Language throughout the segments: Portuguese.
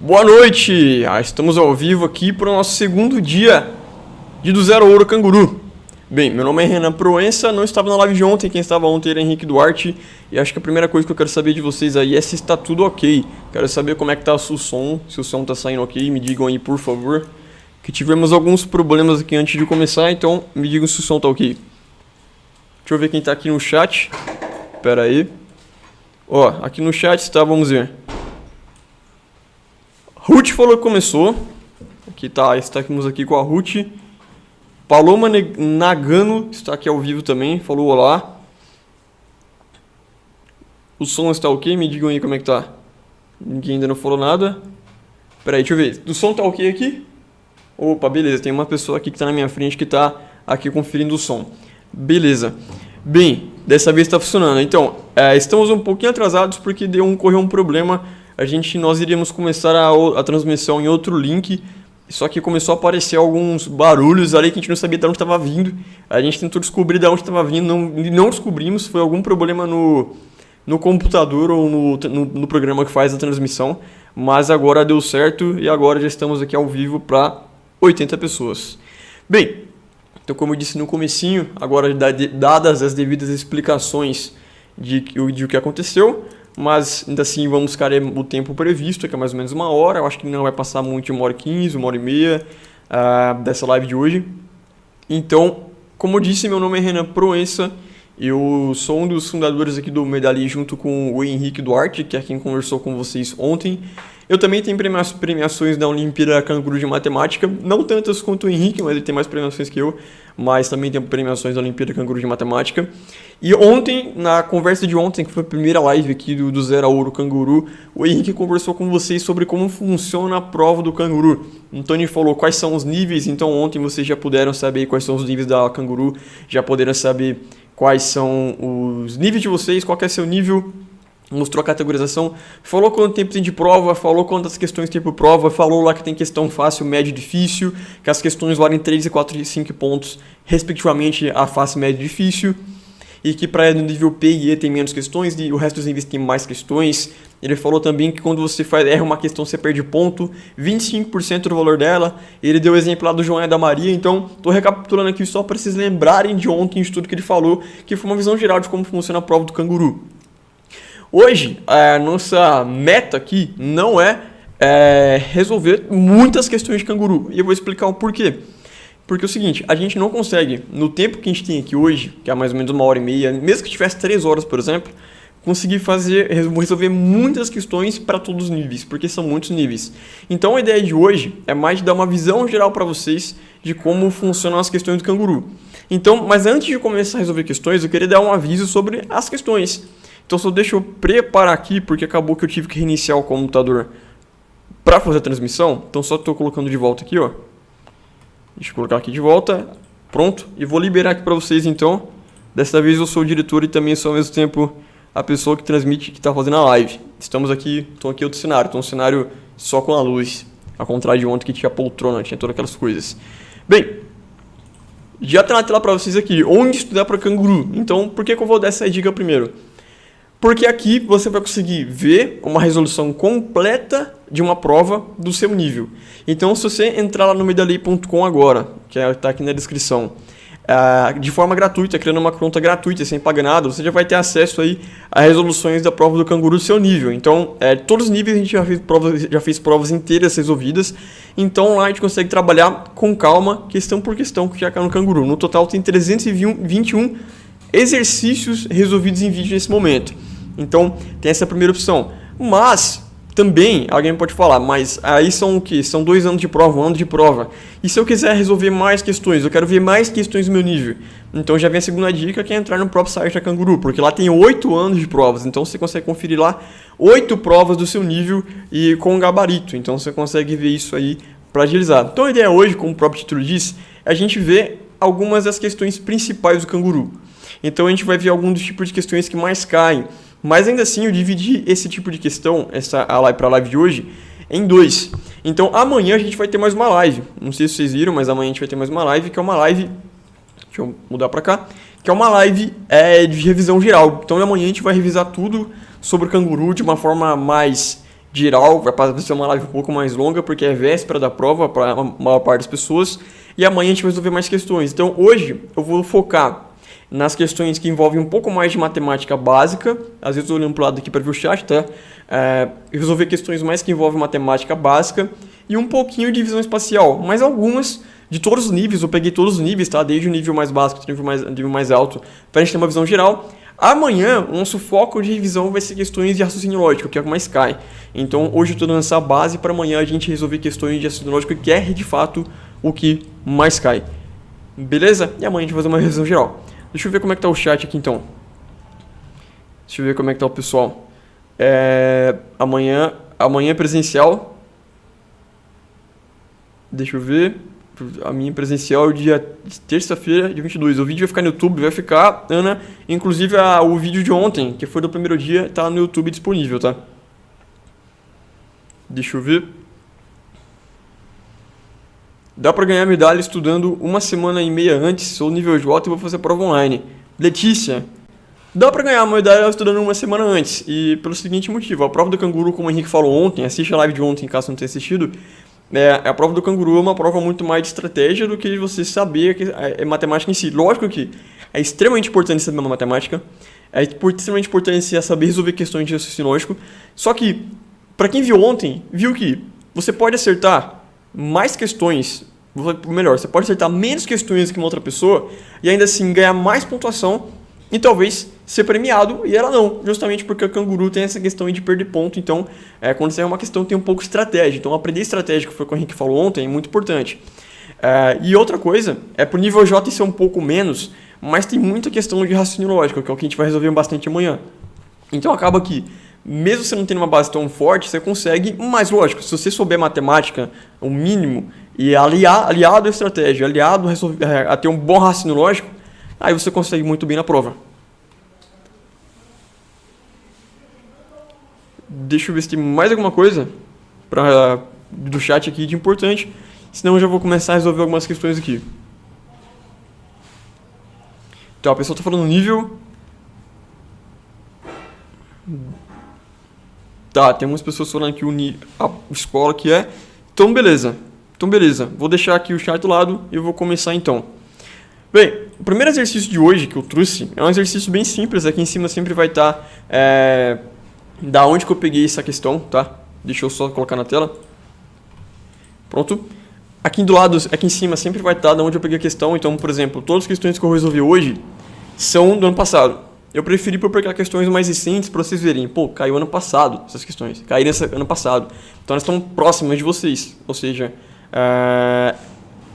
Boa noite! Estamos ao vivo aqui para o nosso segundo dia de Do Zero ao Ouro Canguru. Bem, meu nome é Renan Proença, não estava na live de ontem, quem estava ontem era Henrique Duarte. E acho que a primeira coisa que eu quero saber de vocês aí é se está tudo ok. Quero saber como é que está o som, se o som está saindo ok, me digam aí por favor. Que tivemos alguns problemas aqui antes de começar, então me digam se o som está ok. Deixa eu ver quem está aqui no chat. Espera aí. Ó, aqui no chat está, vamos ver. Ruth falou que começou. Aqui tá, estamos aqui com a Ruth. Paloma Nagano está aqui ao vivo também. Falou olá. O som está ok? Me digam aí como é que tá. Ninguém ainda não falou nada. Pera aí, deixa eu ver. O som tá ok aqui? Opa, beleza. Tem uma pessoa aqui que tá na minha frente que tá aqui conferindo o som. Beleza. Bem, dessa vez está funcionando. Então, estamos um pouquinho atrasados porque ocorreu um problema. Nós iríamos começar a transmissão em outro link, só que começou a aparecer alguns barulhos ali que a gente não sabia de onde estava vindo. A gente tentou descobrir de onde estava vindo, não descobrimos, foi algum problema no computador ou no programa que faz a transmissão, mas agora deu certo e agora já estamos aqui ao vivo para 80 pessoas. Bem, então como eu disse no comecinho, agora dadas as devidas explicações de o que aconteceu, mas ainda assim vamos ficar o tempo previsto, que é mais ou menos 1 hora. Eu acho que não vai passar muito de 1h15, 1h30 dessa live de hoje. Então, como eu disse, meu nome é Renan Proença. Eu sou um dos fundadores aqui do Medali junto com o Henrique Duarte, que é quem conversou com vocês ontem. Eu também tenho premiações da Olimpíada Canguru de Matemática, não tantas quanto o Henrique, mas ele tem mais premiações que eu, mas também tenho premiações da Olimpíada Canguru de Matemática. E ontem, na conversa de ontem, que foi a primeira live aqui do Zero ao Ouro Canguru, o Henrique conversou com vocês sobre como funciona a prova do canguru. Então ele falou quais são os níveis, então ontem vocês já puderam saber quais são os níveis da canguru, já puderam saber quais são os níveis de vocês, qual que é seu nível. Mostrou a categorização, falou quanto tempo tem de prova, falou quantas questões tem por prova, falou lá que tem questão fácil, médio e difícil, que as questões valem 3, 4 e 5 pontos, respectivamente, a fácil, médio e difícil, e que para no nível P e E tem menos questões e o resto dos níveis tem mais questões. Ele falou também que quando você erra uma questão, você perde ponto, 25% do valor dela. Ele deu o exemplo lá do João e da Maria, então estou recapitulando aqui só para vocês lembrarem de ontem de tudo que ele falou, que foi uma visão geral de como funciona a prova do canguru. Hoje, a nossa meta aqui não é resolver muitas questões de canguru. E eu vou explicar o porquê. Porque é o seguinte, a gente não consegue, no tempo que a gente tem aqui hoje, que é mais ou menos 1h30, mesmo que tivesse 3 horas, por exemplo, conseguir resolver muitas questões para todos os níveis, porque são muitos níveis. Então a ideia de hoje é mais de dar uma visão geral para vocês de como funcionam as questões do canguru. Então, mas antes de começar a resolver questões, eu queria dar um aviso sobre as questões. Então só deixa eu preparar aqui, porque acabou que eu tive que reiniciar o computador para fazer a transmissão. Então só estou colocando de volta aqui, ó. Deixa eu colocar aqui de volta. Pronto. E vou liberar aqui para vocês então. Dessa vez eu sou o diretor e também sou ao mesmo tempo a pessoa que transmite, que está fazendo a live. Estou aqui outro cenário. Estou um cenário só com a luz. Ao contrário de ontem que tinha poltrona, tinha todas aquelas coisas. Bem, já está na tela para vocês aqui. Onde estudar para canguru. Então, por que eu vou dar essa dica primeiro? Porque aqui você vai conseguir ver uma resolução completa de uma prova do seu nível. Então, se você entrar lá no medali.com agora, que está aqui na descrição, de forma gratuita, criando uma conta gratuita, sem pagar nada, você já vai ter acesso aí a resoluções da prova do canguru do seu nível. Então, todos os níveis a gente já fez provas inteiras resolvidas. Então, lá a gente consegue trabalhar com calma, questão por questão, que já cai no canguru. No total, tem 321 exercícios resolvidos em vídeo nesse momento. Então, tem essa primeira opção. Mas, também, alguém pode falar, mas aí são o quê? São 2 anos de prova, 1 ano de prova. E se eu quiser resolver mais questões? Eu quero ver mais questões do meu nível. Então, já vem a segunda dica, que é entrar no próprio site da Canguru, porque lá tem 8 anos de provas. Então, você consegue conferir lá 8 provas do seu nível e com gabarito. Então, você consegue ver isso aí para agilizar. Então, a ideia hoje, como o próprio título diz, é a gente ver algumas das questões principais do Canguru. Então, a gente vai ver alguns dos tipos de questões que mais caem. Mas ainda assim eu dividi esse tipo de questão, para a live de hoje, em 2. Então amanhã a gente vai ter mais uma live. Não sei se vocês viram, mas amanhã a gente vai ter mais uma live, que é uma live... Deixa eu mudar para cá. Que é uma live de revisão geral. Então amanhã a gente vai revisar tudo sobre o canguru de uma forma mais geral, vai ser uma live um pouco mais longa, porque é véspera da prova para a maior parte das pessoas, e amanhã a gente vai resolver mais questões. Então hoje eu vou focar nas questões que envolvem um pouco mais de matemática básica, às vezes eu olhando para o lado aqui para ver o chat, tá? Resolver questões mais que envolvem matemática básica e um pouquinho de visão espacial, mas algumas de todos os níveis, eu peguei todos os níveis, tá? Desde o nível mais básico até o nível mais alto, para a gente ter uma visão geral. Amanhã, o nosso foco de revisão vai ser questões de raciocínio lógico, que é o que mais cai. Então, hoje eu estou dando essa base para amanhã a gente resolver questões de raciocínio lógico, que é, de fato, o que mais cai. Beleza? E amanhã a gente vai fazer uma revisão geral. Deixa eu ver como é que tá o chat aqui, então. Deixa eu ver como é que tá o pessoal. Amanhã é presencial. Deixa eu ver. A minha presencial é dia terça-feira, dia 22. O vídeo vai ficar no YouTube, vai ficar, Ana. Inclusive o vídeo de ontem, que foi do primeiro dia, tá no YouTube disponível, tá? Deixa eu ver. Dá pra ganhar medalha estudando uma semana e meia antes, sou nível J e vou fazer a prova online. Letícia, dá pra ganhar uma medalha estudando uma semana antes. E pelo seguinte motivo, a prova do canguru, como o Henrique falou ontem, assiste a live de ontem, caso não tenha assistido. A prova do canguru é uma prova muito mais de estratégia do que você saber que é matemática em si. Lógico que é extremamente importante saber matemática, é extremamente importante você saber resolver questões de raciocínio lógico. Só que, para quem viu ontem, viu que você pode acertar mais questões, melhor, você pode acertar menos questões que uma outra pessoa e ainda assim ganhar mais pontuação e talvez ser premiado, e ela não, justamente porque o canguru tem essa questão de perder ponto. Então, quando você é uma questão, tem um pouco de estratégia. Então, aprender estratégia, que foi o que o Henrique falou ontem, é muito importante. E outra coisa, pro nível J ser um pouco menos, mas tem muita questão de raciocínio lógico, que é o que a gente vai resolver bastante amanhã. Então, acaba que, mesmo você não tendo uma base tão forte, você consegue mais lógico. Se você souber matemática, o mínimo, e aliado à estratégia, aliado a ter um bom raciocínio lógico, aí você consegue muito bem na prova. Deixa eu ver se tem mais alguma coisa do chat aqui de importante. Senão eu já vou começar a resolver algumas questões aqui. Então, a pessoa está falando nível. Tá, tem umas pessoas falando aqui a escola que é. Então, beleza. Vou deixar aqui o chat do lado e eu vou começar então. Bem, o primeiro exercício de hoje que eu trouxe é um exercício bem simples. Aqui em cima sempre vai estar da onde que eu peguei essa questão, tá? Deixa eu só colocar na tela. Pronto. Aqui do lado, aqui em cima sempre vai estar da onde eu peguei a questão. Então, por exemplo, todas as questões que eu resolvi hoje são do ano passado. Eu preferi pegar questões mais recentes para vocês verem. Pô, caiu ano passado essas questões. Caíram ano passado. Então, elas estão próximas de vocês. Ou seja,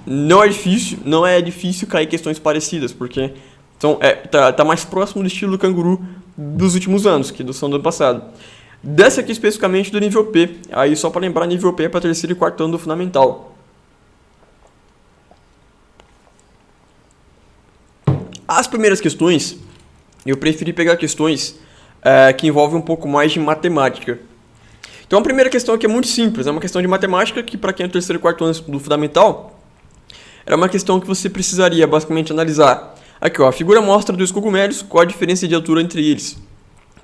não é difícil cair questões parecidas, porque tá mais próximo do estilo do canguru dos últimos anos, que são do ano passado. Dessa aqui especificamente do nível P. Aí só para lembrar, nível P é para terceiro e quarto ano do fundamental. As primeiras questões, eu preferi pegar questões que envolvem um pouco mais de matemática. Então a primeira questão aqui é muito simples, é uma questão de matemática que para quem é do terceiro e quarto ano do fundamental, era uma questão que você precisaria basicamente analisar. Aqui, ó, a figura mostra dois cogumelos, qual a diferença de altura entre eles?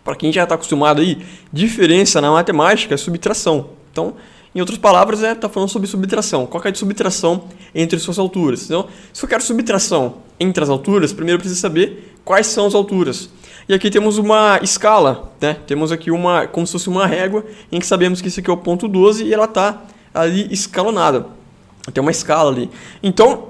Para quem já está acostumado aí, diferença na matemática é subtração. Então, em outras palavras, está falando sobre subtração. Qual que é a subtração entre suas alturas? Então, se eu quero subtração entre as alturas, primeiro eu preciso saber quais são as alturas. E aqui temos uma escala, né? Temos aqui como se fosse uma régua, em que sabemos que isso aqui é o ponto 12 e ela está ali escalonada. Tem uma escala ali. Então,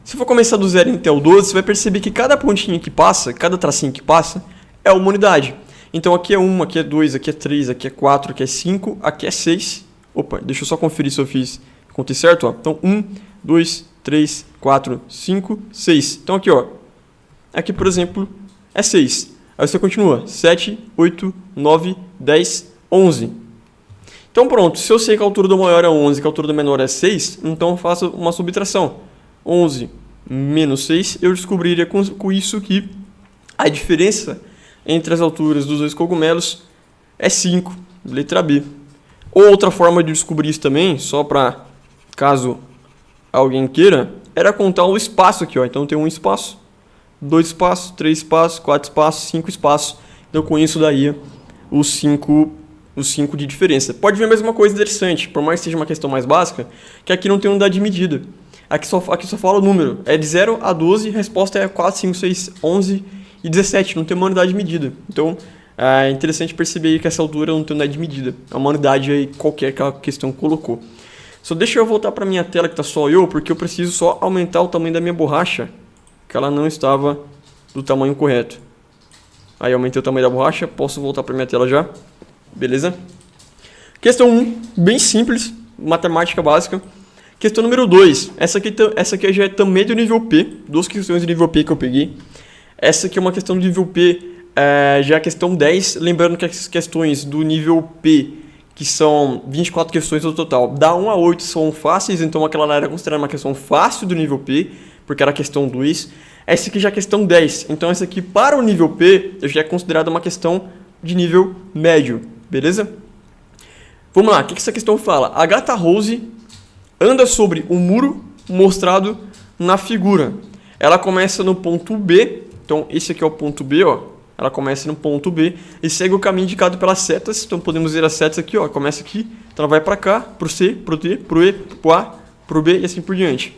se for começar do 0 até o 12, você vai perceber que cada pontinho que passa, cada tracinho que passa, é uma unidade. Então aqui é 1, aqui é 2, aqui é 3, aqui é 4, aqui é 5, aqui é 6. Opa, deixa eu só conferir se eu contei certo, ó. Então 1, 2, 3, 4, 5, 6. Então aqui, ó. Aqui, por exemplo, é 6. Aí você continua. 7, 8, 9, 10, 11. Então pronto, se eu sei que a altura do maior é 11 e que a altura do menor é 6, então eu faço uma subtração. 11 menos 6, eu descobriria com isso que a diferença entre as alturas dos dois cogumelos é 5, letra B. Outra forma de descobrir isso também, só para caso alguém queira, era contar o espaço aqui, ó. Então tem um espaço, 2 espaços, 3 espaços, 4 espaços, 5 espaços. Então com isso daí os 5 os 5 de diferença. Pode ver a mesma coisa interessante, por mais que seja uma questão mais básica, que aqui não tem unidade de medida. Aqui só fala o número. É de 0 a 12, a resposta é 4, 5, 6, 11 e 17. Não tem uma unidade de medida. Então, é interessante perceber aí que essa altura não tem unidade de medida. É uma unidade aí qualquer que a questão colocou. Só deixa eu voltar para minha tela que está só eu, porque eu preciso só aumentar o tamanho da minha borracha, que ela não estava do tamanho correto. Aí aumentei o tamanho da borracha, posso voltar para minha tela já. Beleza? Questão 1, bem simples, matemática básica. Questão número 2, essa aqui já é também do nível P, 2 questões do nível P que eu peguei. Essa aqui é uma questão do nível P, já é a questão 10, lembrando que as questões do nível P, que são 24 questões no total, da 1 a 8 são fáceis, então aquela lá era considerada uma questão fácil do nível P, porque era a questão 2. Essa aqui já é a questão 10, então essa aqui para o nível P já é considerada uma questão de nível médio, beleza? Vamos lá, o que essa questão fala? A gata Rose anda sobre um muro mostrado na figura. Ela começa no ponto B, então esse aqui é o ponto B, ó. Ela começa no ponto B e segue o caminho indicado pelas setas. Então podemos ver as setas aqui, ó. Começa aqui, então ela vai para cá, pro C, pro D, pro E, pro A, pro B e assim por diante.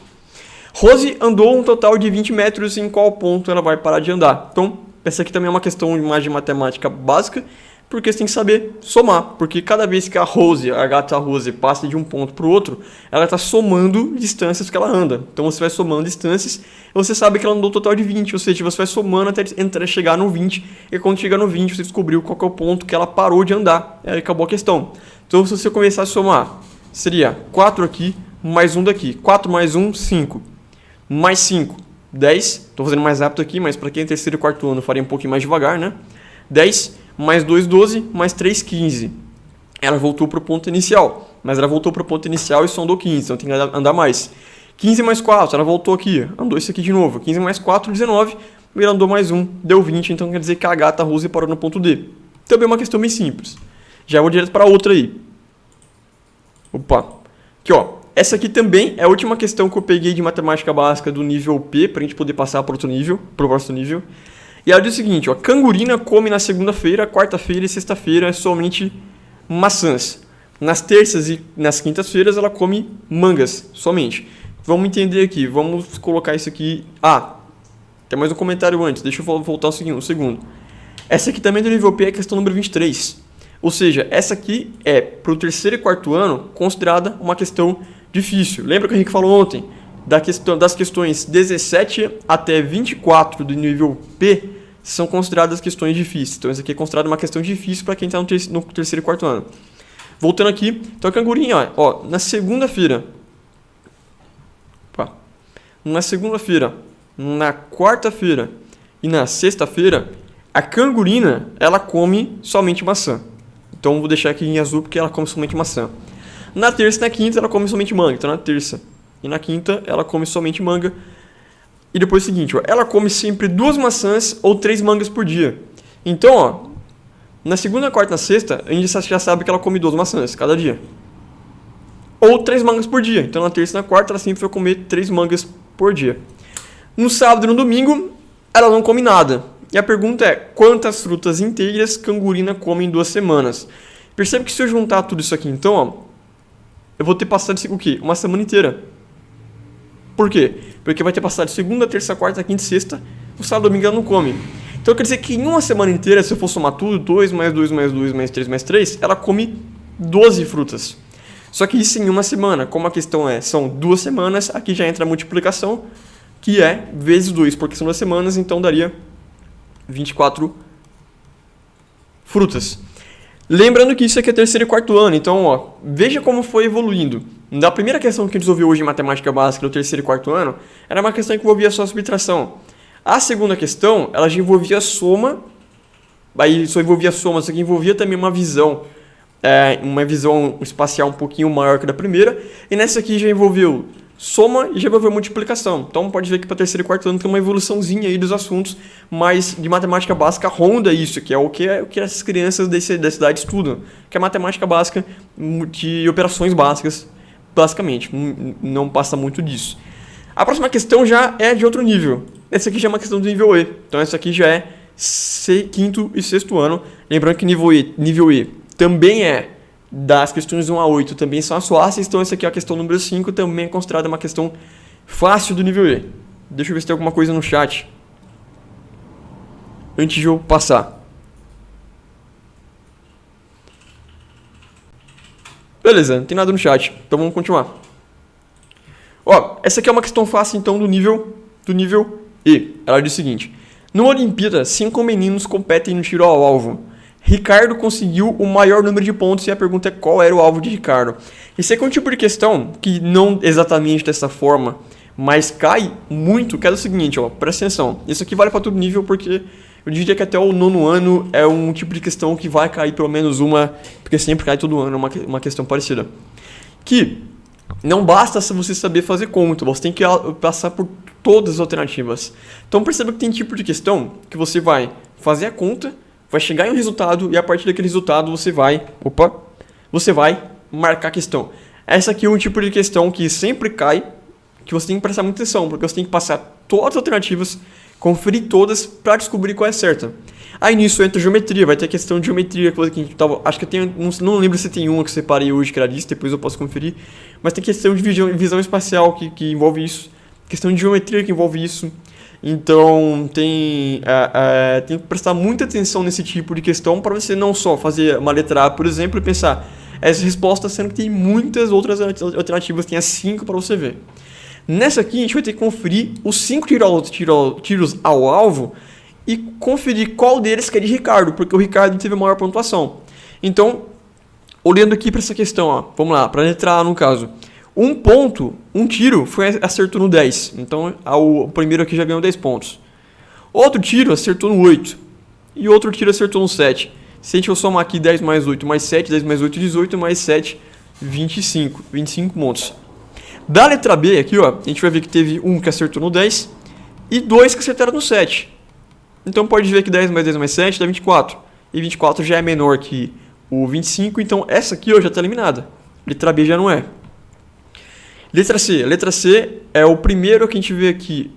Rose andou um total de 20 metros, em qual ponto ela vai parar de andar? Então, essa aqui também é uma questão mais de matemática básica, porque você tem que saber somar, porque cada vez que a gata Rose passa de um ponto para o outro, ela está somando distâncias que ela anda. Então você vai somando distâncias, e você sabe que ela andou um total de 20, ou seja, você vai somando até chegar no 20, e quando chegar no 20 você descobriu qual é o ponto que ela parou de andar, aí acabou a questão. Então se você começar a somar, seria 4 aqui, mais 1 daqui, 4 mais 1, 5, mais 5, 10, estou fazendo mais rápido aqui, mas para quem é terceiro e quarto ano faria um pouquinho mais devagar, né? 10, mais 2, 12, mais 3, 15. Ela voltou para o ponto inicial, mas ela voltou para o ponto inicial e só andou 15, então tem que andar mais. 15 mais 4, ela voltou aqui, andou isso aqui de novo. 15 mais 4, 19, e ela andou mais 1, deu 20, então quer dizer que a gata Rose parou no ponto D. Também é uma questão bem simples. Já vou direto para outra aí. Opa, aqui ó. Essa aqui também é a última questão que eu peguei de matemática básica do nível P, para a gente poder passar para outro nível, para o próximo nível. E ela diz o seguinte, ó, cangurina come na segunda-feira, quarta-feira e sexta-feira somente maçãs. Nas terças e nas quintas-feiras ela come mangas somente. Vamos entender aqui, vamos colocar isso aqui. Ah, tem mais um comentário antes, deixa eu voltar um segundo. Essa aqui também do nível P é a questão número 23. Ou seja, essa aqui é para o terceiro e quarto ano considerada uma questão difícil. Lembra que a gente falou ontem? Das questões 17 até 24 do nível P são consideradas questões difíceis. Então, essa aqui é considerada uma questão difícil para quem está no terceiro e quarto ano. Voltando aqui, então a cangurinha, ó, na segunda-feira, na quarta-feira e na sexta-feira, a cangurina, ela come somente maçã. Então, vou deixar aqui em azul porque ela come somente maçã. Na terça e na quinta, ela come somente manga. Então, na terça e na quinta, ela come somente manga. E depois é o seguinte, ó, ela come sempre 2 maçãs ou 3 mangas por dia. Então, ó, na segunda, quarta e na sexta, a gente já sabe que ela come 2 maçãs cada dia. Ou 3 mangas por dia. Então, na terça e na quarta, ela sempre vai comer 3 mangas por dia. No sábado e no domingo, ela não come nada. E a pergunta é, quantas frutas inteiras cangurina come em 2 semanas? Percebe que se eu juntar tudo isso aqui, então, ó, eu vou ter passado o quê? Uma semana inteira. Por quê? Porque vai ter passado segunda, terça, quarta, quinta e sexta, o sábado e domingo ela não come. Então quer dizer que em uma semana inteira, se eu for somar tudo, 2 mais 2 mais 2 mais 3 mais 3, ela come 12 frutas. Só que isso em uma semana. Como a questão são 2 semanas, aqui já entra a multiplicação, que é vezes 2, porque são 2 semanas, então daria 24 frutas. Lembrando que isso aqui é terceiro e quarto ano, então ó, veja como foi evoluindo. Da primeira questão que a gente resolveu hoje em matemática básica do terceiro e quarto ano, era uma questão que envolvia só subtração. A segunda questão, ela já envolvia soma, aí só envolvia soma, só que envolvia também uma visão espacial um pouquinho maior que a da primeira, e nessa aqui já envolveu soma e já envolveu multiplicação. Então pode ver que para terceiro e quarto ano tem uma evoluçãozinha aí dos assuntos, mas de matemática básica ronda isso, que é o que essas crianças dessa idade estudam, que é matemática básica de operações básicas, basicamente, não passa muito disso. A próxima questão já é de outro nível. Essa aqui já é uma questão do nível E. Então essa aqui já é quinto e sexto ano. Lembrando que nível E também das questões 1 a 8 também são as fáceis, então essa aqui é a questão número 5, também é considerada uma questão fácil do nível E. Deixa eu ver se tem alguma coisa no chat antes de eu passar. Beleza, não tem nada no chat, então vamos continuar. Ó, essa aqui é uma questão fácil então do nível E. Ela diz o seguinte: numa Olimpíada, 5 meninos competem no tiro ao alvo. Ricardo conseguiu o maior número de pontos e a pergunta é qual era o alvo de Ricardo. Esse aqui é um tipo de questão que não exatamente dessa forma, mas cai muito, que é o seguinte, ó, presta atenção. Isso aqui vale para todo nível porque eu diria que até o 9º ano é um tipo de questão que vai cair pelo menos uma, porque sempre cai todo ano uma questão parecida. Que não basta você saber fazer conta, você tem que passar por todas as alternativas. Então perceba que tem tipo de questão que você vai fazer a conta, vai chegar em um resultado e a partir daquele resultado você vai marcar a questão. Essa aqui é um tipo de questão que sempre cai, que você tem que prestar muita atenção, porque você tem que passar todas as alternativas, conferir todas para descobrir qual é a certa. Aí nisso entra geometria, vai ter a questão de geometria, que a gente tava, acho que tem, não lembro se tem uma que eu separei hoje que era disso, depois eu posso conferir, mas tem questão de visão espacial que envolve isso, questão de geometria que envolve isso. Então tem que prestar muita atenção nesse tipo de questão para você não só fazer uma letra A, por exemplo, e pensar essa resposta, sendo que tem muitas outras alternativas, tem as 5 para você ver. Nessa aqui a gente vai ter que conferir os 5 tiros ao alvo e conferir qual deles que é de Ricardo, porque o Ricardo teve a maior pontuação. Então, olhando aqui para essa questão, ó, vamos lá, para a letra A no caso. Um tiro acertou no 10. Então, o primeiro aqui já ganhou 10 pontos. Outro tiro acertou no 8. E outro tiro acertou no 7. Se a gente for somar aqui 10 mais 8 mais 7, 10 mais 8, 18, mais 7, 25. 25 pontos. Da letra B aqui, ó, a gente vai ver que teve um que acertou no 10 e 2 que acertaram no 7. Então, pode ver que 10 mais 10 mais 7 dá 24. E 24 já é menor que o 25, então essa aqui ó, já está eliminada. Letra B já não é. Letra C. Letra C é o primeiro que a gente vê aqui.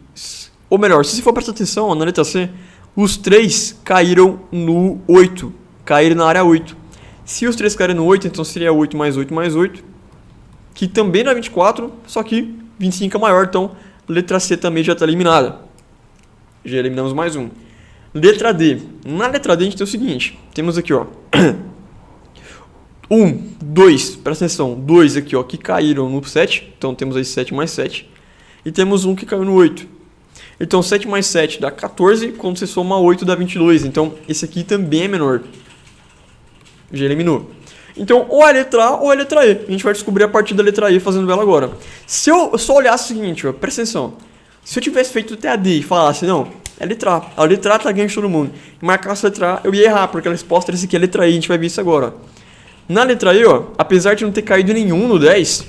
Ou melhor, se você for prestar atenção, ó, na letra C, os 3 caíram no 8. Caíram na área 8. Se os 3 caírem no 8, então seria 8 mais 8 mais 8. Que também dá 24, só que 25 é maior, então letra C também já está eliminada. Já eliminamos mais um. Letra D. Na letra D a gente tem o seguinte. Temos aqui, ó. 2, presta atenção, 2 aqui, ó, que caíram no 7, então temos aí 7 mais 7, e temos um que caiu no 8. Então 7 mais 7 dá 14, quando você soma 8 dá 22, então esse aqui também é menor. Já eliminou. Então ou é a letra A ou é a letra E, a gente vai descobrir a partir da letra E fazendo ela agora. Se eu só olhasse o seguinte, ó, presta atenção, se eu tivesse feito até a D e falasse, não, é a letra A tá ganhando de todo mundo, e marcasse a letra A, eu ia errar, porque a resposta desse aqui é a letra E, a gente vai ver isso agora, ó. Na letra E, ó, apesar de não ter caído nenhum no 10,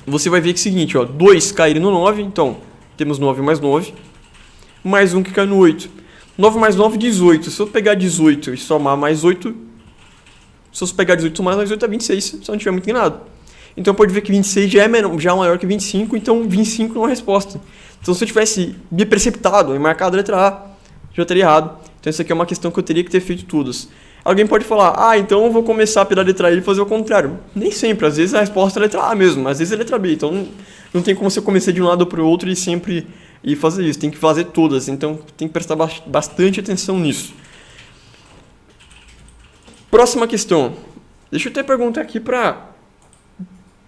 você vai ver que é o seguinte, ó, 2 caíram no 9, então temos 9 mais 9, mais um que caiu no 8. 9 mais 9, 18. Se eu pegar 18 e somar mais 8, se eu pegar 18 e somar mais 8 é 26, se eu não estiver muito enganado. Então pode ver que 26 já é maior que 25, então 25 não é a resposta. Então se eu tivesse me preceptado e marcado a letra A, já teria errado. Então essa aqui é uma questão que eu teria que ter feito todas. Alguém pode falar, então eu vou começar pela letra E e fazer o contrário. Nem sempre, às vezes a resposta é a letra A mesmo, às vezes é a letra B. Então não tem como você começar de um lado para o outro e sempre fazer isso. Tem que fazer todas, então tem que prestar bastante atenção nisso. Próxima questão. Deixa eu até perguntar aqui para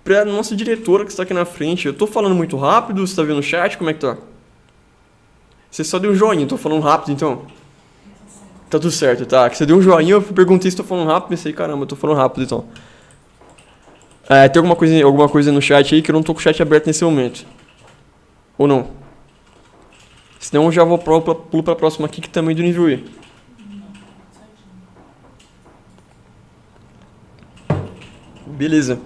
a nossa diretora que está aqui na frente. Eu estou falando muito rápido, você está vendo o chat? Como é que tá? Você só deu um joinha, estou falando rápido então? Tá tudo certo, tá? Que você deu um joinha, eu perguntei se tô falando rápido, pensei, caramba, eu tô falando rápido então. Tem alguma coisa no chat aí que eu não tô com o chat aberto nesse momento. Ou não? Senão eu já vou pulo pra próxima aqui, que também é do nível E. Beleza.